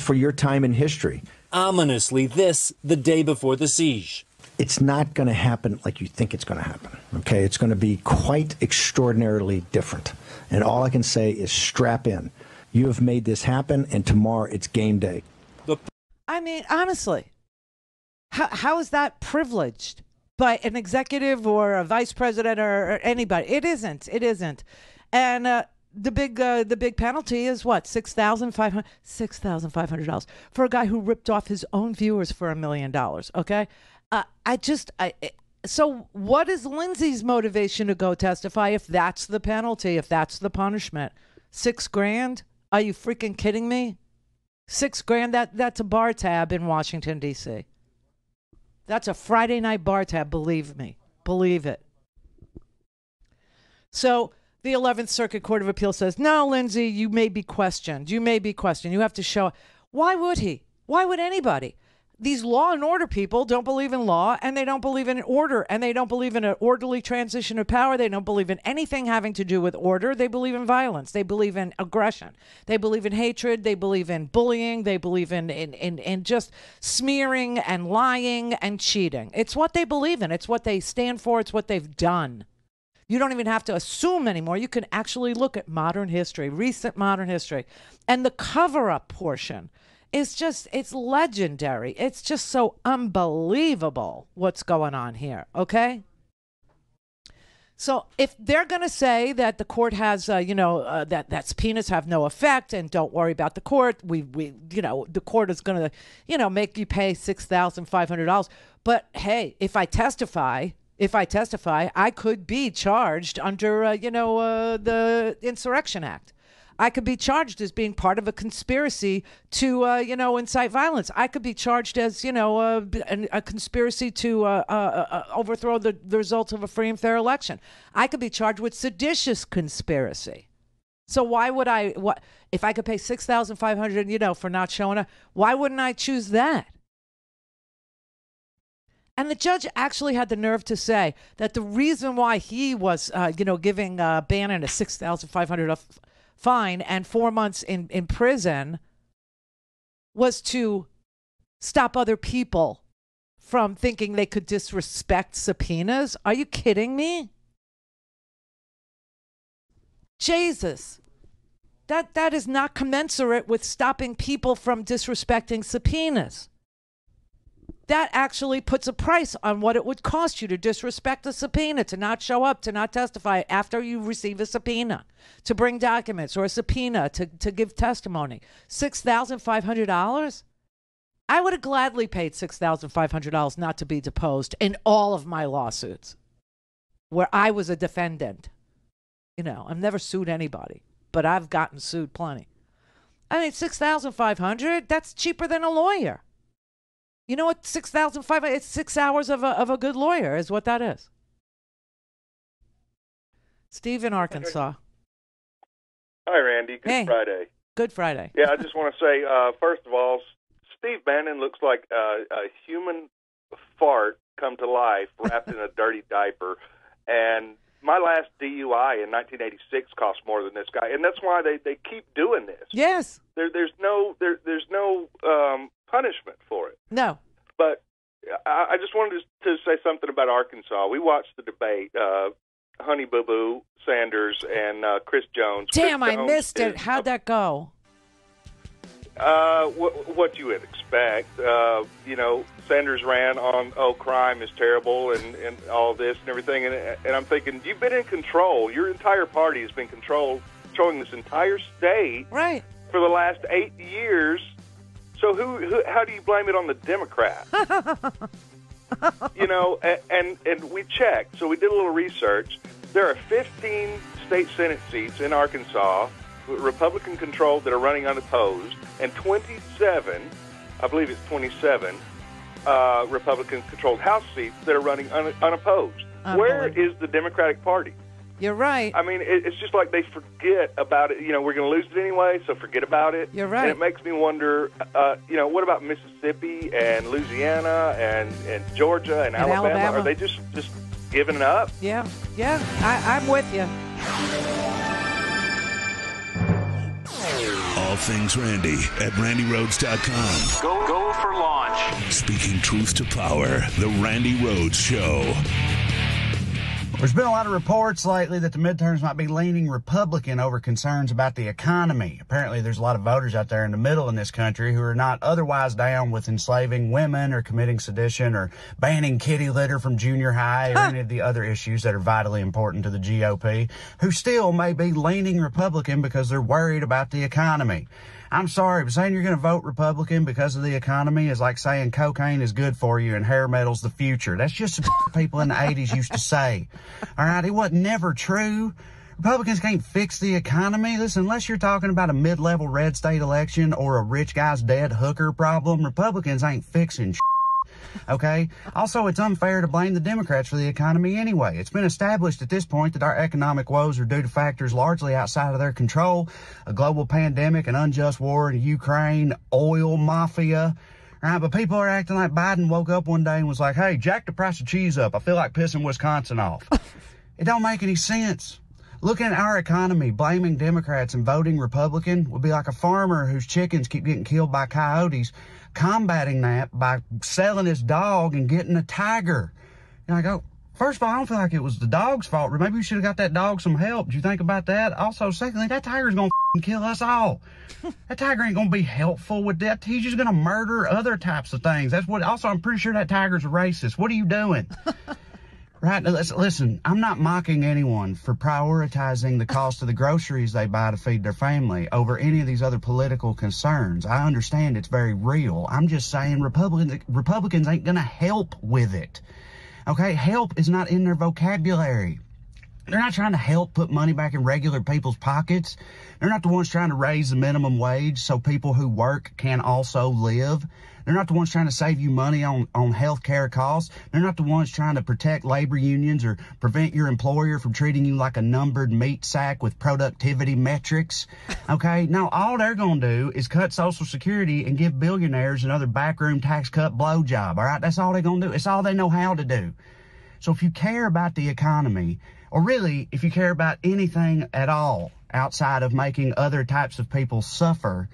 for your time in history. Ominously, the day before the siege. It's not going to happen like you think it's going to happen, okay? It's going to be quite extraordinarily different. And all I can say is strap in. You have made this happen, and tomorrow it's game day. I mean, honestly, how is that privileged by an executive or a vice president or anybody? It isn't. And the big penalty is what? $6,500 for a guy who ripped off his own viewers for $1 million. Okay. So what is Lindsey's motivation to go testify if that's the penalty, if that's the punishment? $6,000? Are you freaking kidding me? $6,000? That's a bar tab in Washington, D.C. That's a Friday night bar tab, believe me. Believe it. So the 11th Circuit Court of Appeal says, no, Lindsey, you may be questioned. You have to show. Why would he? Why would anybody? These law and order people don't believe in law, and they don't believe in order, and they don't believe in an orderly transition of power. They don't believe in anything having to do with order. They believe in violence. They believe in aggression. They believe in hatred. They believe in bullying. They believe in just smearing and lying and cheating. It's what they believe in. It's what they stand for. It's what they've done. You don't even have to assume anymore. You can actually look at modern history, recent modern history. And the cover-up portion it's legendary. It's just so unbelievable what's going on here, okay? So if they're going to say that the court has, that subpoenas have no effect and don't worry about the court, the court is going to, make you pay $6,500. But hey, if I testify, I could be charged under, the Insurrection Act. I could be charged as being part of a conspiracy to, incite violence. I could be charged as, a conspiracy to overthrow the results of a free and fair election. I could be charged with seditious conspiracy. So why would if I could pay $6,500, for not showing up, why wouldn't I choose that? And the judge actually had the nerve to say that the reason why he was, giving Bannon a $6,500 fine and 4 months in prison was to stop other people from thinking they could disrespect subpoenas. Are you kidding me? Jesus. That is not commensurate with stopping people from disrespecting subpoenas. That actually puts a price on what it would cost you to disrespect a subpoena, to not show up, to not testify after you receive a subpoena, to bring documents, or a subpoena to give testimony. $6,500? I would have gladly paid $6,500 not to be deposed in all of my lawsuits where I was a defendant. I've never sued anybody, but I've gotten sued plenty. I mean, $6,500, that's cheaper than a lawyer. You know what, $6,500, it's 6 hours of a good lawyer is what that is. Steve in Arkansas. Hi, Randy. Good Friday. Good Friday. Yeah, I just want to say, first of all, Steve Bannon looks like a human fart come to life wrapped in a dirty diaper. And my last DUI in 1986 cost more than this guy. And that's why they keep doing this. Yes. There's no punishment for it. No. But I just wanted to say something about Arkansas. We watched the debate, Honey Boo Boo Sanders and Chris Jones. Damn, I missed it. How'd that go? What you would expect. Sanders ran on, crime is terrible and all this and everything. And I'm thinking, you've been in control. Your entire party has been controlling this entire state right for the last 8 years. So how do you blame it on the Democrats? And we checked. So we did a little research. There are 15 state Senate seats in Arkansas, Republican controlled, that are running unopposed, and 27, I believe it's 27, Republican controlled House seats that are running unopposed. Where is the Democratic Party? You're right. I mean, it's just like they forget about it. We're going to lose it anyway, so forget about it. You're right. And it makes me wonder, what about Mississippi and Louisiana and Georgia and Alabama? Are they just giving it up? Yeah, I'm with you. All things Randy at RandyRhodes.com. Go for launch. Speaking truth to power, the Randi Rhodes Show. There's been a lot of reports lately that the midterms might be leaning Republican over concerns about the economy. Apparently, there's a lot of voters out there in the middle in this country who are not otherwise down with enslaving women or committing sedition or banning kitty litter from junior high or any of the other issues that are vitally important to the GOP, who still may be leaning Republican because they're worried about the economy. I'm sorry, but saying you're going to vote Republican because of the economy is like saying cocaine is good for you and hair metal's the future. That's just what people in the 80s used to say. All right, it was never true. Republicans can't fix the economy. Listen, unless you're talking about a mid-level red state election or a rich guy's dead hooker problem, Republicans ain't fixing shit. Okay? Also, it's unfair to blame the Democrats for the economy anyway. It's been established at this point that our economic woes are due to factors largely outside of their control: a global pandemic, an unjust war in Ukraine, oil mafia. All right, but people are acting like Biden woke up one day and was like, hey, jack the price of cheese up. I feel like pissing Wisconsin off. It don't make any sense. Looking at our economy, blaming Democrats and voting Republican would be like a farmer whose chickens keep getting killed by coyotes, combating that by selling his dog and getting a tiger. And I go, First of all, I don't feel like it was the dog's fault. Maybe we should have got that dog some help. Did you think about that? Also, secondly, that tiger's going to kill us all. That tiger ain't going to be helpful with that. He's just going to murder other types of things. That's what. Also, I'm pretty sure that tiger's a racist. What are you doing? Right? Listen, I'm not mocking anyone for prioritizing the cost of the groceries they buy to feed their family over any of these other political concerns. I understand it's very real. I'm just saying Republicans ain't going to help with it. Okay? Help is not in their vocabulary. They're not trying to help put money back in regular people's pockets. They're not the ones trying to raise the minimum wage so people who work can also live. They're not the ones trying to save you money on health care costs. They're not the ones trying to protect labor unions or prevent your employer from treating you like a numbered meat sack with productivity metrics. Okay? No, all they're going to do is cut Social Security and give billionaires another backroom tax cut blowjob. All right? That's all they're going to do. It's all they know how to do. So if you care about the economy, or really, if you care about anything at all outside of making other types of people suffer,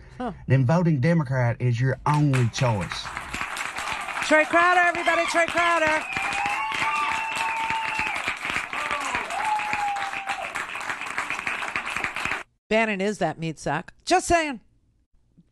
then voting Democrat is your only choice. Trey Crowder, everybody, Trey Crowder. Bannon is that meat sack. Just saying.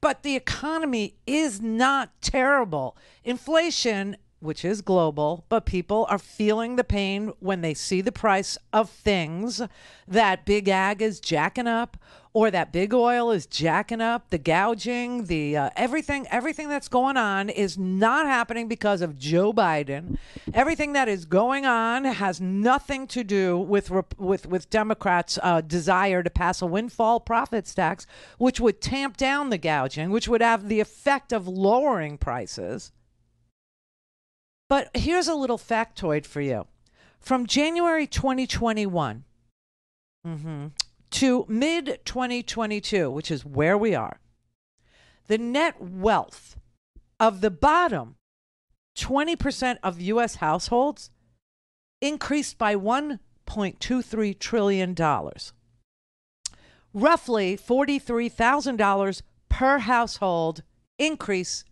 But the economy is not terrible. Inflation, which is global, but people are feeling the pain when they see the price of things that big ag is jacking up, or that big oil is jacking up, the gouging, the everything that's going on is not happening because of Joe Biden. Everything that is going on has nothing to do with Democrats' desire to pass a windfall profits tax, which would tamp down the gouging, which would have the effect of lowering prices. But here's a little factoid for you. From January 2021 to mid-2022, which is where we are, the net wealth of the bottom 20% of U.S. households increased by $1.23 trillion. Roughly $43,000 per household increase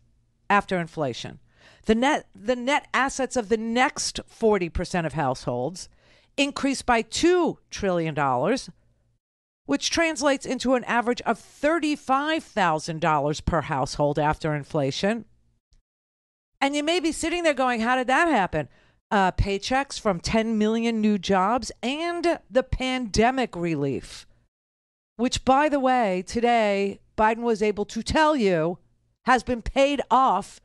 after inflation. The net assets of the next 40% of households increased by $2 trillion, which translates into an average of $35,000 per household after inflation. And you may be sitting there going, how did that happen? Paychecks from 10 million new jobs and the pandemic relief, which, by the way, today Biden was able to tell you has been paid off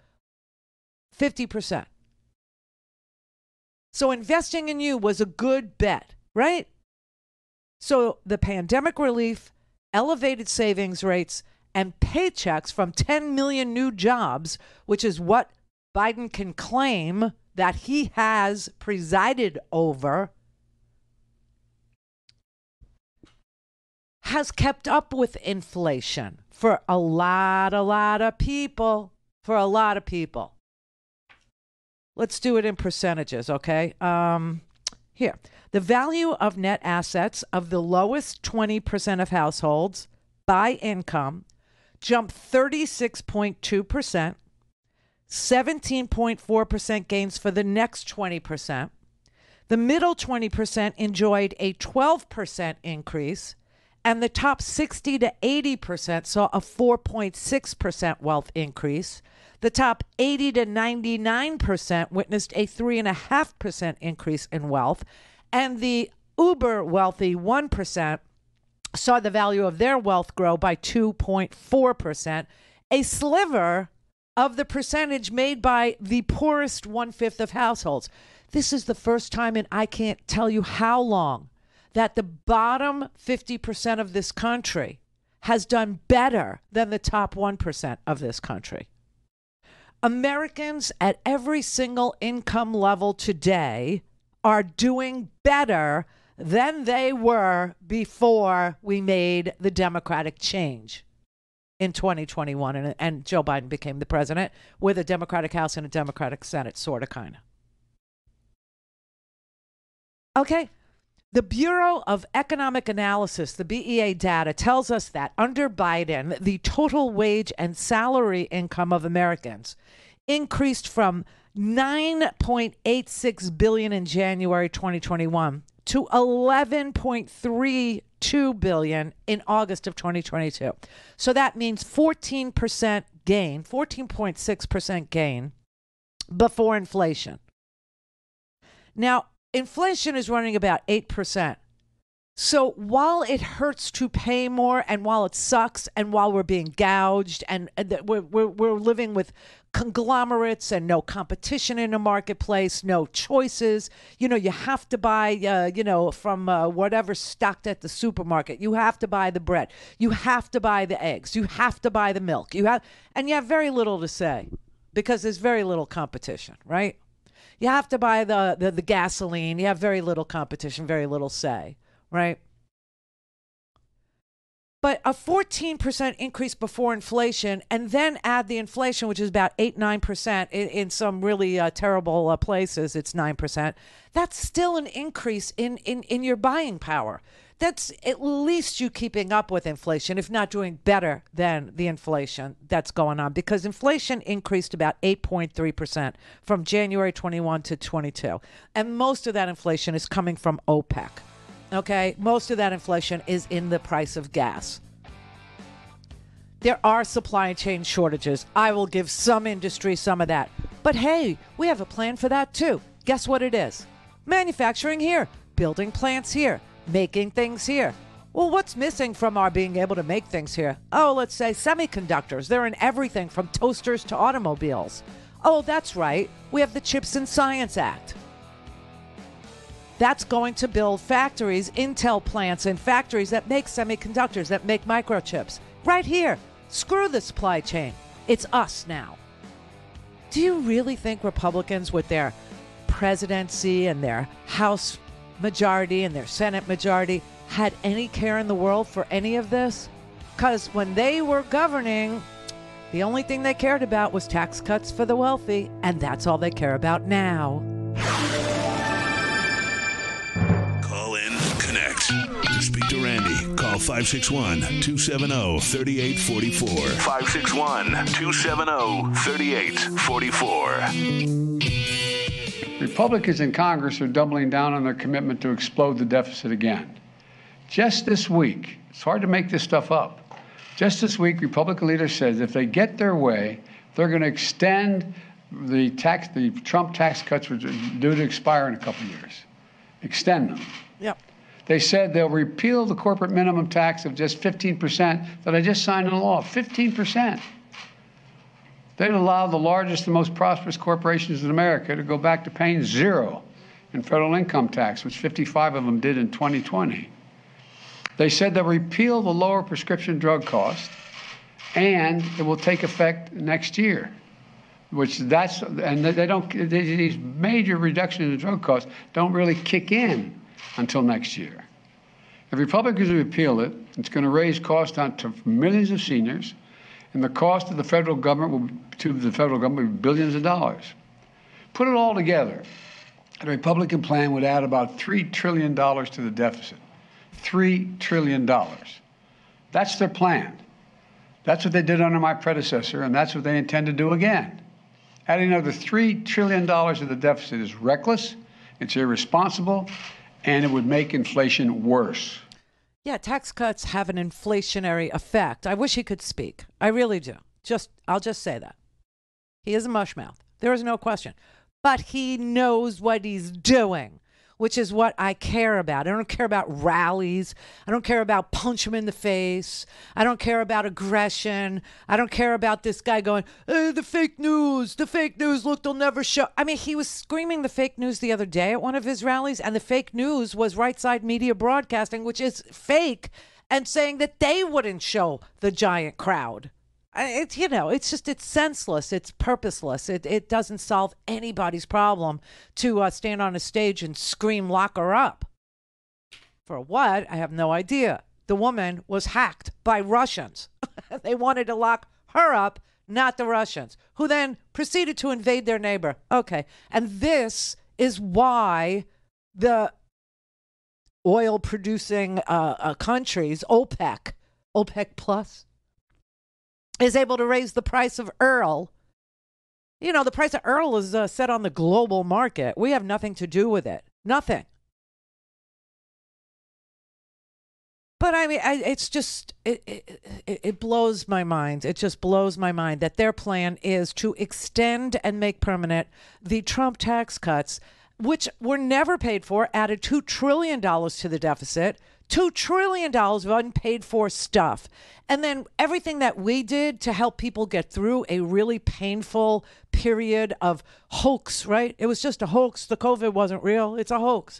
50%. So investing in you was a good bet, right? So the pandemic relief, elevated savings rates, and paychecks from 10 million new jobs, which is what Biden can claim that he has presided over, has kept up with inflation for a lot of people. Let's do it in percentages, okay? Here, the value of net assets of the lowest 20% of households by income jumped 36.2%, 17.4% gains for the next 20%. The middle 20% enjoyed a 12% increase, and the top 60 to 80% saw a 4.6% wealth increase. The top 80 to 99% witnessed a 3.5% increase in wealth, and the uber wealthy 1% saw the value of their wealth grow by 2.4%, a sliver of the percentage made by the poorest 1/5 of households. This is the first time in I can't tell you how long that the bottom 50% of this country has done better than the top 1% of this country. Americans at every single income level today are doing better than they were before we made the Democratic change in 2021 and Joe Biden became the president with a Democratic House and a Democratic Senate, sort of, kind of. Okay. The Bureau of Economic Analysis, the BEA data, tells us that under Biden, the total wage and salary income of Americans increased from $9.86 billion in January 2021 to $11.32 billion in August of 2022. So that means 14% gain, 14.6% gain before inflation. Now, inflation is running about 8%. So while it hurts to pay more, and while it sucks, and while we're being gouged, and we're living with conglomerates and no competition in the marketplace, no choices, you have to buy, from whatever's stocked at the supermarket. You have to buy the bread. You have to buy the eggs. You have to buy the milk. You have very little to say because there's very little competition, right? You have to buy the gasoline. You have very little competition, very little say. Right? But a 14% increase before inflation, and then add the inflation, which is about 8-9%. In some really terrible places, it's 9%. That's still an increase in your buying power. That's at least you keeping up with inflation, if not doing better than the inflation that's going on, because inflation increased about 8.3% from January 21 to 22. And most of that inflation is coming from OPEC. Okay, most of that inflation is in the price of gas. There are supply chain shortages. I will give some industry some of that. But hey, we have a plan for that too. Guess what it is? Manufacturing here, building plants here, making things here. Well, what's missing from our being able to make things here? Oh, let's say semiconductors. They're in everything from toasters to automobiles. Oh, that's right. We have the Chips and Science Act. That's going to build factories, Intel plants, and factories that make semiconductors, that make microchips. Right here. Screw the supply chain. It's us now. Do you really think Republicans, with their presidency and their House majority and their Senate majority, had any care in the world for any of this? Because when they were governing, the only thing they cared about was tax cuts for the wealthy, and that's all they care about now. Connect. To speak to Randi, call 561-270-3844. 561-270-3844. Republicans in Congress are doubling down on their commitment to explode the deficit again. Just this week, it's hard to make this stuff up. Just this week, Republican leaders said if they get their way, they're going to extend the Trump tax cuts, which are due to expire in a couple of years. Extend them. Yep. They said they'll repeal the corporate minimum tax of just 15% that I just signed into law. 15%. They'd allow the largest and most prosperous corporations in America to go back to paying zero in federal income tax, which 55 of them did in 2020. They said they'll repeal the lower prescription drug cost, and it will take effect next year. These major reductions in the drug costs don't really kick in until next year. If Republicans repeal it, it's going to raise costs to millions of seniors, and the cost of the federal government will be billions of dollars. Put it all together, the Republican plan would add about $3 trillion to the deficit. $3 trillion. That's their plan. That's what they did under my predecessor, and that's what they intend to do again. Adding another $3 trillion to the deficit is reckless, it's irresponsible, and it would make inflation worse. Yeah, tax cuts have an inflationary effect. I wish he could speak. I really do. I'll just say that. He is a mushmouth. There is no question. But he knows what he's doing, which is what I care about. I don't care about rallies. I don't care about punch him in the face. I don't care about aggression. I don't care about this guy going, hey, the fake news, look, they'll never show. I mean, he was screaming the fake news the other day at one of his rallies, and the fake news was Right Side Media Broadcasting, which is fake, and saying that they wouldn't show the giant crowd. It's senseless. It's purposeless. It doesn't solve anybody's problem to stand on a stage and scream, lock her up. For what? I have no idea. The woman was hacked by Russians. They wanted to lock her up, not the Russians, who then proceeded to invade their neighbor. Okay. And this is why the oil-producing countries, OPEC Plus, is able to raise the price of oil You know, the price of oil is set on the global market. We have nothing to do with it. Nothing. But I mean, it's just, it blows my mind. It just blows my mind that their plan is to extend and make permanent the Trump tax cuts, which were never paid for, added $2 trillion to the deficit, $2 trillion of unpaid for stuff. And then everything that we did to help people get through a really painful period of hoax, right? It was just a hoax. The COVID wasn't real. It's a hoax.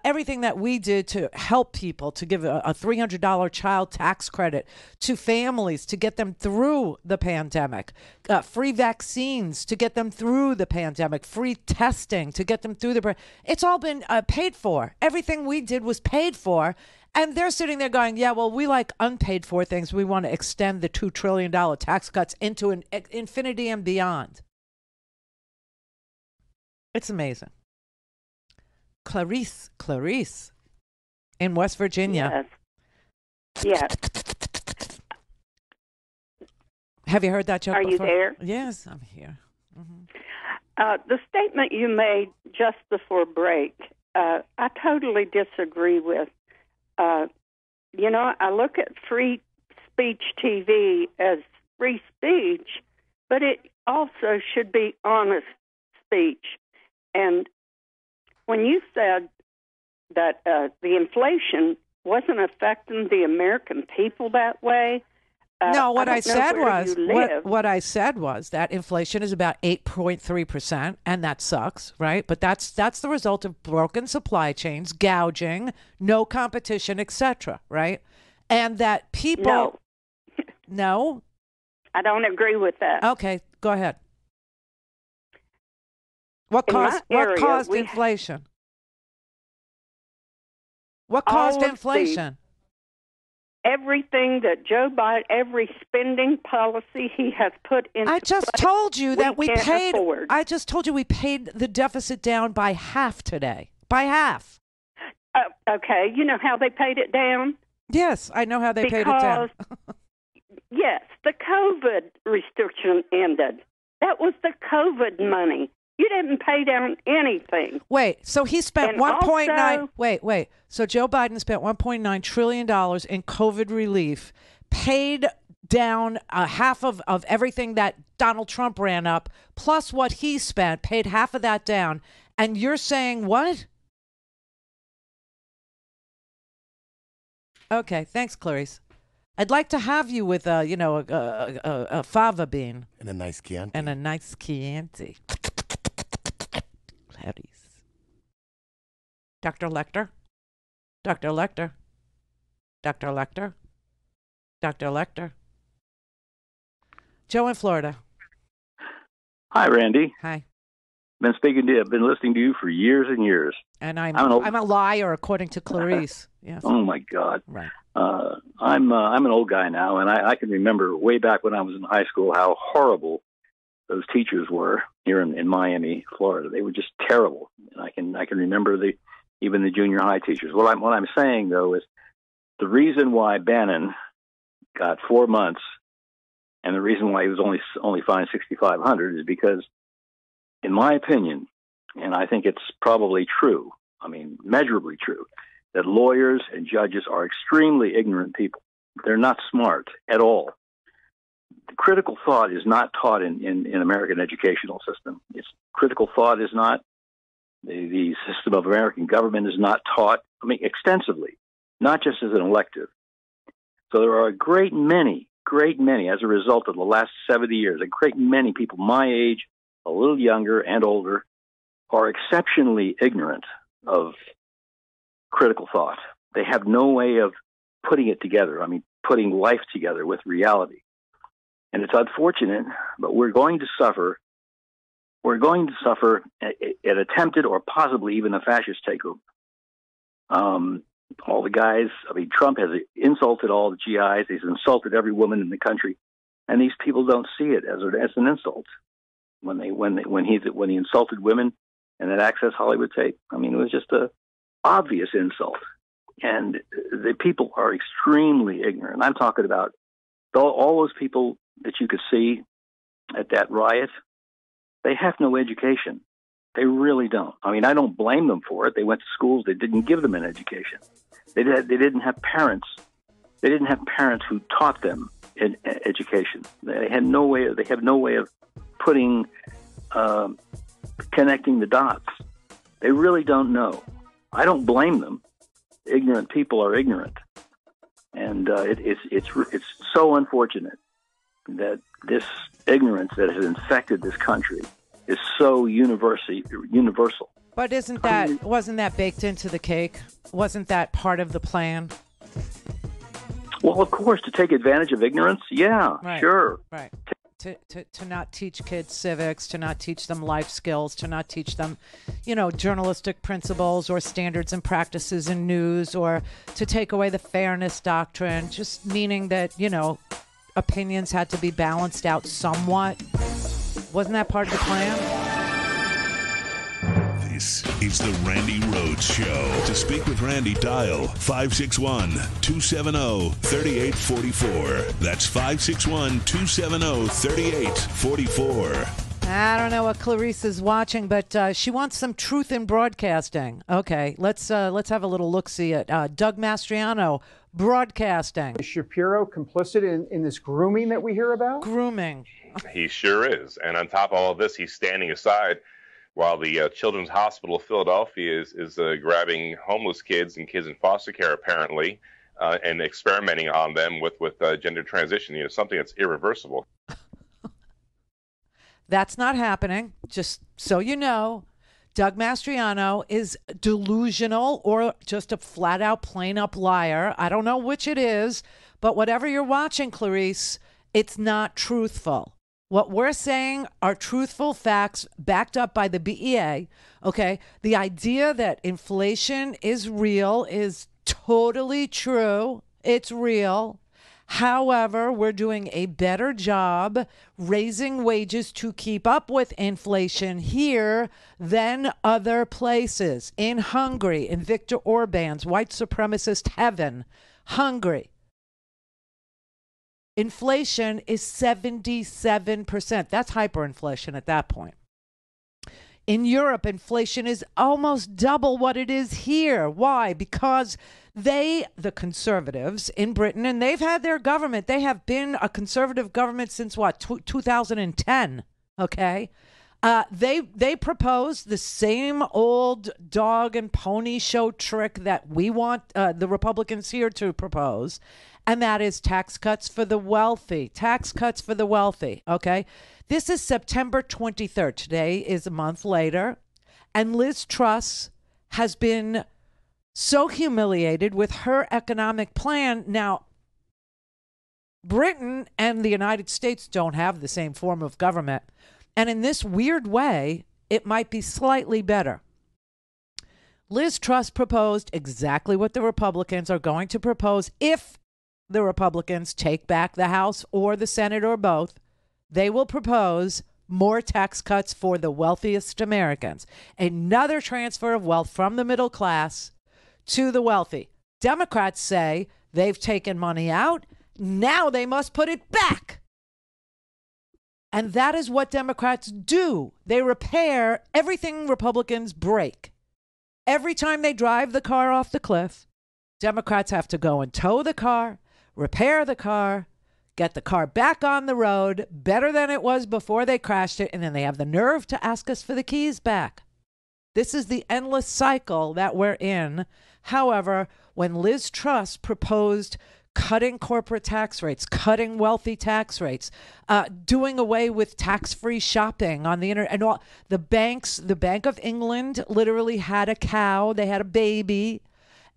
Everything that we did to help people, to give a $300 child tax credit to families to get them through the pandemic, free vaccines to get them through the pandemic, free testing to get them through it's all been paid for. Everything we did was paid for. And they're sitting there going, yeah, well, we like unpaid for things. We want to extend the $2 trillion tax cuts into an infinity and beyond. It's amazing. Clarice in West Virginia. Yes. Have you heard that joke before? Are you there? Yes, I'm here. The statement you made just before break, I totally disagree with. I look at free speech TV as free speech, but it also should be honest speech. And when you said that the inflation wasn't affecting the American people that way, no, what I said was that inflation is about 8.3%, and that sucks, right? But that's the result of broken supply chains, gouging, no competition, etc., right? And that people No? I don't agree with that. Okay, go ahead. What caused inflation? What caused inflation? Everything that Joe Biden, every spending policy he has put into I just told you that we paid. Afford. I just told you we paid the deficit down by half today. By half. Okay, you know how they paid it down? Yes, I know how they paid it down. Yes, the COVID restriction ended. That was the COVID money. You didn't pay down anything. Wait, so he spent 1.9. Wait. So Joe Biden spent $1.9 trillion in COVID relief, paid down half of everything that Donald Trump ran up, plus what he spent, paid half of that down. And you're saying what? Okay, thanks, Clarice. I'd like to have you with a fava bean. And a nice Chianti. Clarice. Dr. Lecter? Dr. Lecter? Dr. Lecter? Dr. Lecter? Joe in Florida. Hi, Randy. Hi. I've been listening to you for years and years. And I'm a liar, according to Clarice. Yes. Oh my God. Right. I'm an old guy now, and I can remember way back when I was in high school how horrible those teachers were here in Miami, Florida. They were just terrible. And I can remember even the junior high teachers. What I'm saying though is the reason why Bannon got 4 months, and the reason why he was only fined $6,500 is because, in my opinion, and I think it's probably true, I mean measurably true, that lawyers and judges are extremely ignorant people. They're not smart at all. Critical thought is not taught in American educational system. Critical thought is not, the system of American government is not taught, extensively, not just as an elective. So there are a great many, as a result of the last 70 years, a great many people my age, a little younger and older, are exceptionally ignorant of critical thought. They have no way of putting it together. Putting life together with reality. And it's unfortunate, but we're going to suffer an attempted or possibly even a fascist takeover. All the guys, Trump has insulted all the GIs. He's insulted every woman in the country. And these people don't see it as an insult. When he insulted women and that Access Hollywood tape, it was just a obvious insult. And the people are extremely ignorant. I'm talking about all those people that you could see at that riot. They have no education. They really don't. I mean, I don't blame them for it. They went to schools that didn't give them an education. They didn't have parents. They didn't have parents who taught them education. They have no way of putting, connecting the dots. They really don't know. I don't blame them. Ignorant people are ignorant, and it's so unfortunate that this ignorance that has infected this country is so universal. But wasn't that baked into the cake? Wasn't that part of the plan? Well, of course, to take advantage of ignorance, yeah, right. Sure. Right. To not teach kids civics, to not teach them life skills, to not teach them, journalistic principles or standards and practices in news, or to take away the fairness doctrine, just meaning that, opinions had to be balanced out somewhat. Wasn't that part of the plan? This is the Randi Rhodes Show. To speak with Randi, dial 561-270-3844. That's 561-270-3844. I don't know what Clarice is watching, but she wants some truth in broadcasting. Okay, let's have a little look-see at Doug Mastriano, broadcasting. Is Shapiro complicit in this grooming that we hear about? Grooming. He sure is. And on top of all of this, he's standing aside while the Children's Hospital of Philadelphia is grabbing homeless kids and kids in foster care, apparently, and experimenting on them with gender transition, something that's irreversible. That's not happening. Just so you know, Doug Mastriano is delusional or just a flat-out, plain-up liar. I don't know which it is, but whatever you're watching, Clarice, it's not truthful. What we're saying are truthful facts backed up by the BEA, okay? The idea that inflation is real is totally true. It's real. However, we're doing a better job raising wages to keep up with inflation here than other places. In Hungary, in Viktor Orban's white supremacist heaven, Hungary, inflation is 77%. That's hyperinflation at that point. In Europe, inflation is almost double what it is here. Why? Because the conservatives in Britain, and they've had their government, they have been a conservative government since 2010, okay? They proposed the same old dog and pony show trick that we want the Republicans here to propose, and that is tax cuts for the wealthy. Tax cuts for the wealthy, okay? This is September 23rd. Today is a month later, and Liz Truss has been so humiliated with her economic plan. Now, Britain and the United States don't have the same form of government, and in this weird way, it might be slightly better. Liz Truss proposed exactly what the Republicans are going to propose if the Republicans take back the House or the Senate or both. They will propose more tax cuts for the wealthiest Americans. Another transfer of wealth from the middle class to the wealthy. Democrats say they've taken money out. Now they must put it back. And that is what Democrats do. They repair everything Republicans break. Every time they drive the car off the cliff, Democrats have to go and tow the car, repair the car, get the car back on the road, better than it was before they crashed it, and then they have the nerve to ask us for the keys back. This is the endless cycle that we're in. However, when Liz Truss proposed cutting corporate tax rates, cutting wealthy tax rates, doing away with tax-free shopping on the internet, and all the banks, the Bank of England literally had a cow, they had a baby,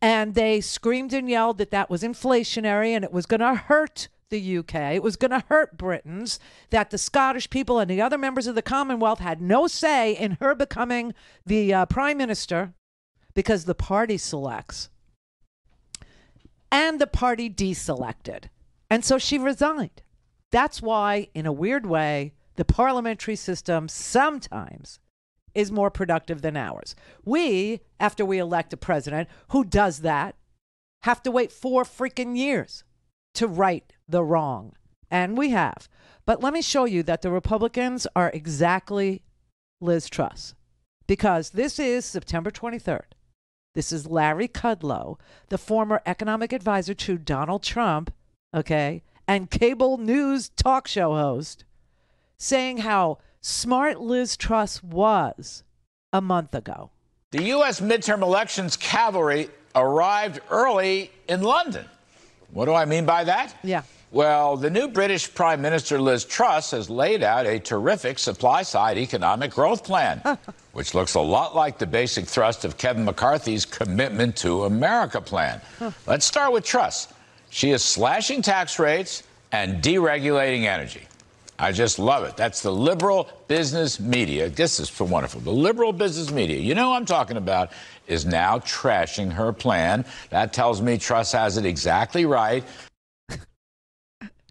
and they screamed and yelled that that was inflationary and it was going to hurt the UK. It was going to hurt Britons, that the Scottish people and the other members of the Commonwealth had no say in her becoming the prime minister because the party selects. And the party deselected. And so she resigned. That's why, in a weird way, the parliamentary system sometimes is more productive than ours. We, after we elect a president who does that, have to wait 4 freaking years to right the wrong. And we have. But let me show you that the Republicans are exactly Liz Truss, because this is September 23rd. This is Larry Kudlow, the former economic advisor to Donald Trump, okay, and cable news talk show host, saying how smart Liz Truss was a month ago. The U.S. midterm elections cavalry arrived early in London. What do I mean by that? Yeah. Well, the new British Prime Minister Liz Truss has laid out a terrific supply-side economic growth plan, which looks a lot like the basic thrust of Kevin McCarthy's Commitment to America plan. Let's start with Truss. She is slashing tax rates and deregulating energy. I just love it. That's the liberal business media. This is wonderful. The liberal business media, you know what I'm talking about, is now trashing her plan. That tells me Truss has it exactly right.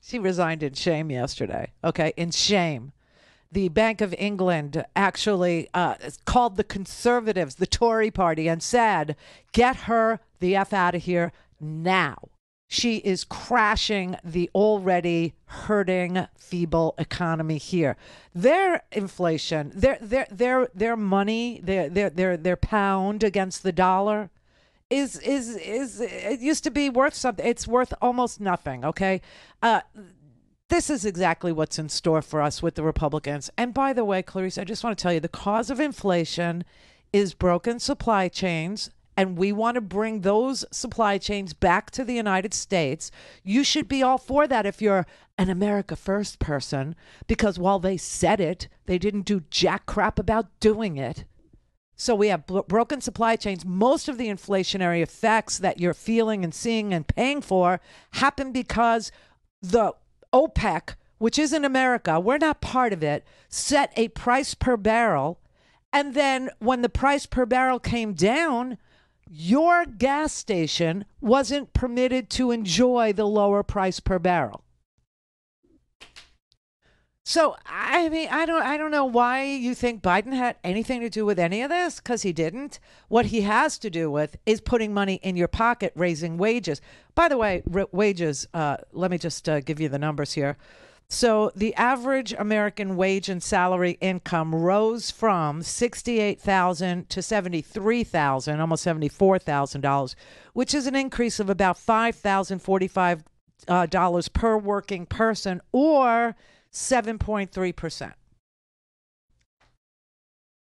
She resigned in shame yesterday. Okay, in shame. The Bank of England actually called the Conservatives, the Tory party, and said, get her the F out of here now. She is crashing the already hurting, feeble economy here. Their inflation, their money, their pound against the dollar is it used to be worth something. It's worth almost nothing. Okay. This is exactly what's in store for us with the Republicans. And by the way, Clarice, I just want to tell you, the cause of inflation is broken supply chains, and we want to bring those supply chains back to the United States. You should be all for that if you're an America First person, because while they said it, they didn't do jack crap about doing it. So we have broken supply chains. Most of the inflationary effects that you're feeling and seeing and paying for happen because the OPEC, which isn't America, we're not part of it, set a price per barrel. And then when the price per barrel came down, your gas station wasn't permitted to enjoy the lower price per barrel. So, I mean, I don't know why you think Biden had anything to do with any of this, because he didn't. What he has to do with is putting money in your pocket, raising wages. By the way, wages, let me just give you the numbers here. So the average American wage and salary income rose from $68,000 to $73,000, almost $74,000, which is an increase of about $5,045 per working person, or 7.3%.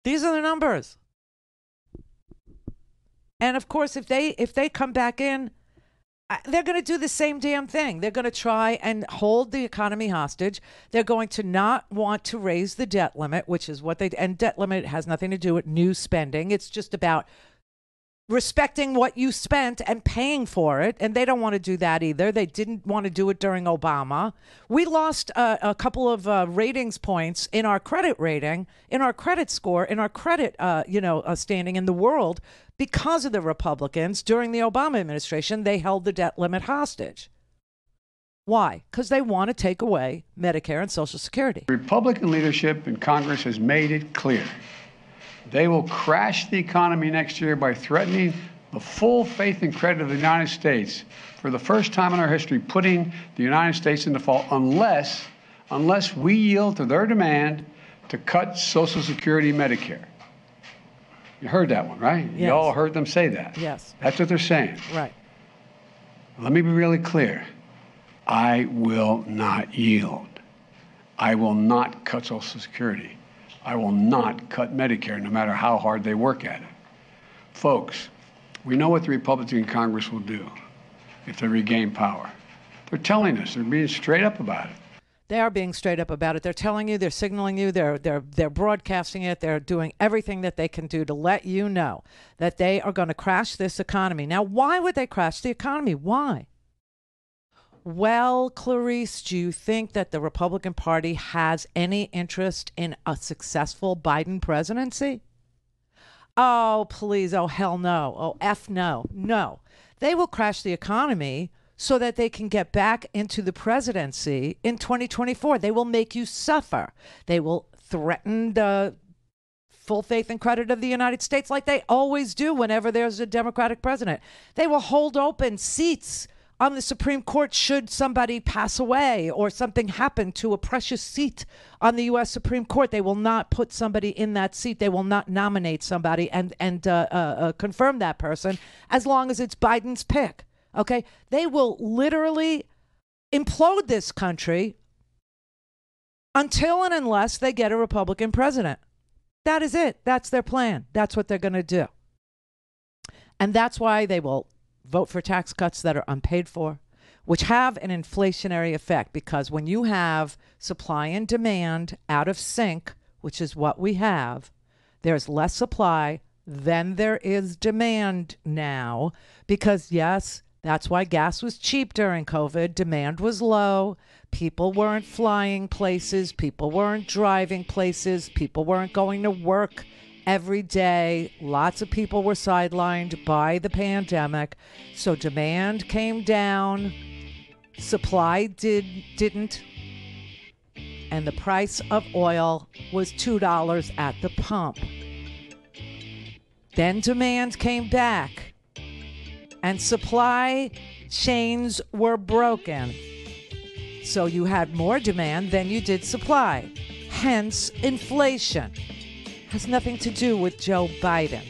These are the numbers. And of course, if they come back in, they're going to do the same damn thing. They're going to try and hold the economy hostage. They're going to not want to raise the debt limit, which is what and debt limit has nothing to do with new spending. It's just about respecting what you spent and paying for it. And they don't want to do that either. They didn't want to do it during Obama. We lost a couple of ratings points in our credit rating, in our credit score, in our credit, standing in the world because of the Republicans. During the Obama administration, they held the debt limit hostage. Why? Because they want to take away Medicare and Social Security. Republican leadership in Congress has made it clear they will crash the economy next year by threatening the full faith and credit of the United States for the first time in our history, putting the United States in default unless we yield to their demand to cut Social Security and Medicare. You heard that one, right? Yes. You all heard them say that. Yes. That's what they're saying. Right. Let me be really clear. I will not yield. I will not cut Social Security. I will not cut Medicare, no matter how hard they work at it. Folks, we know what the Republican Congress will do if they regain power. They're telling us. They're being straight up about it. They are being straight up about it. They're telling you, they're signaling you, they're broadcasting it. They're doing everything that they can do to let you know that they are going to crash this economy. Now, why would they crash the economy? Why? Well, Clarice, do you think that the Republican Party has any interest in a successful Biden presidency? Oh, please. Oh, hell no. Oh, F no. No. They will crash the economy so that they can get back into the presidency in 2024. They will make you suffer. They will threaten the full faith and credit of the United States like they always do whenever there's a Democratic president. They will hold open seats on the Supreme Court should somebody pass away or something happen to a precious seat on the U.S. Supreme Court. They will not put somebody in that seat. They will not nominate somebody and confirm that person as long as it's Biden's pick. Okay? They will literally implode this country until and unless they get a Republican president. That is it. That's their plan. That's what they're going to do. And that's why they will vote for tax cuts that are unpaid for, which have an inflationary effect, because when you have supply and demand out of sync, which is what we have, there's less supply than there is demand now, because yes, that's why gas was cheap during COVID. Demand was low. People weren't flying places. People weren't driving places. People weren't going to work every day. Lots of people were sidelined by the pandemic. So demand came down. Supply didn't. And the price of oil was $2 at the pump. Then demand came back. And supply chains were broken. So you had more demand than you did supply. Hence, inflation. Has nothing to do with Joe Biden.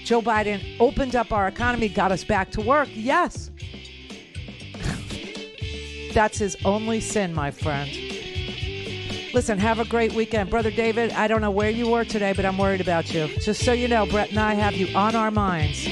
Joe Biden opened up our economy, got us back to work. Yes. That's his only sin, my friend. Listen, have a great weekend. Brother David, I don't know where you were today, but I'm worried about you. Just so you know, Brett and I have you on our minds.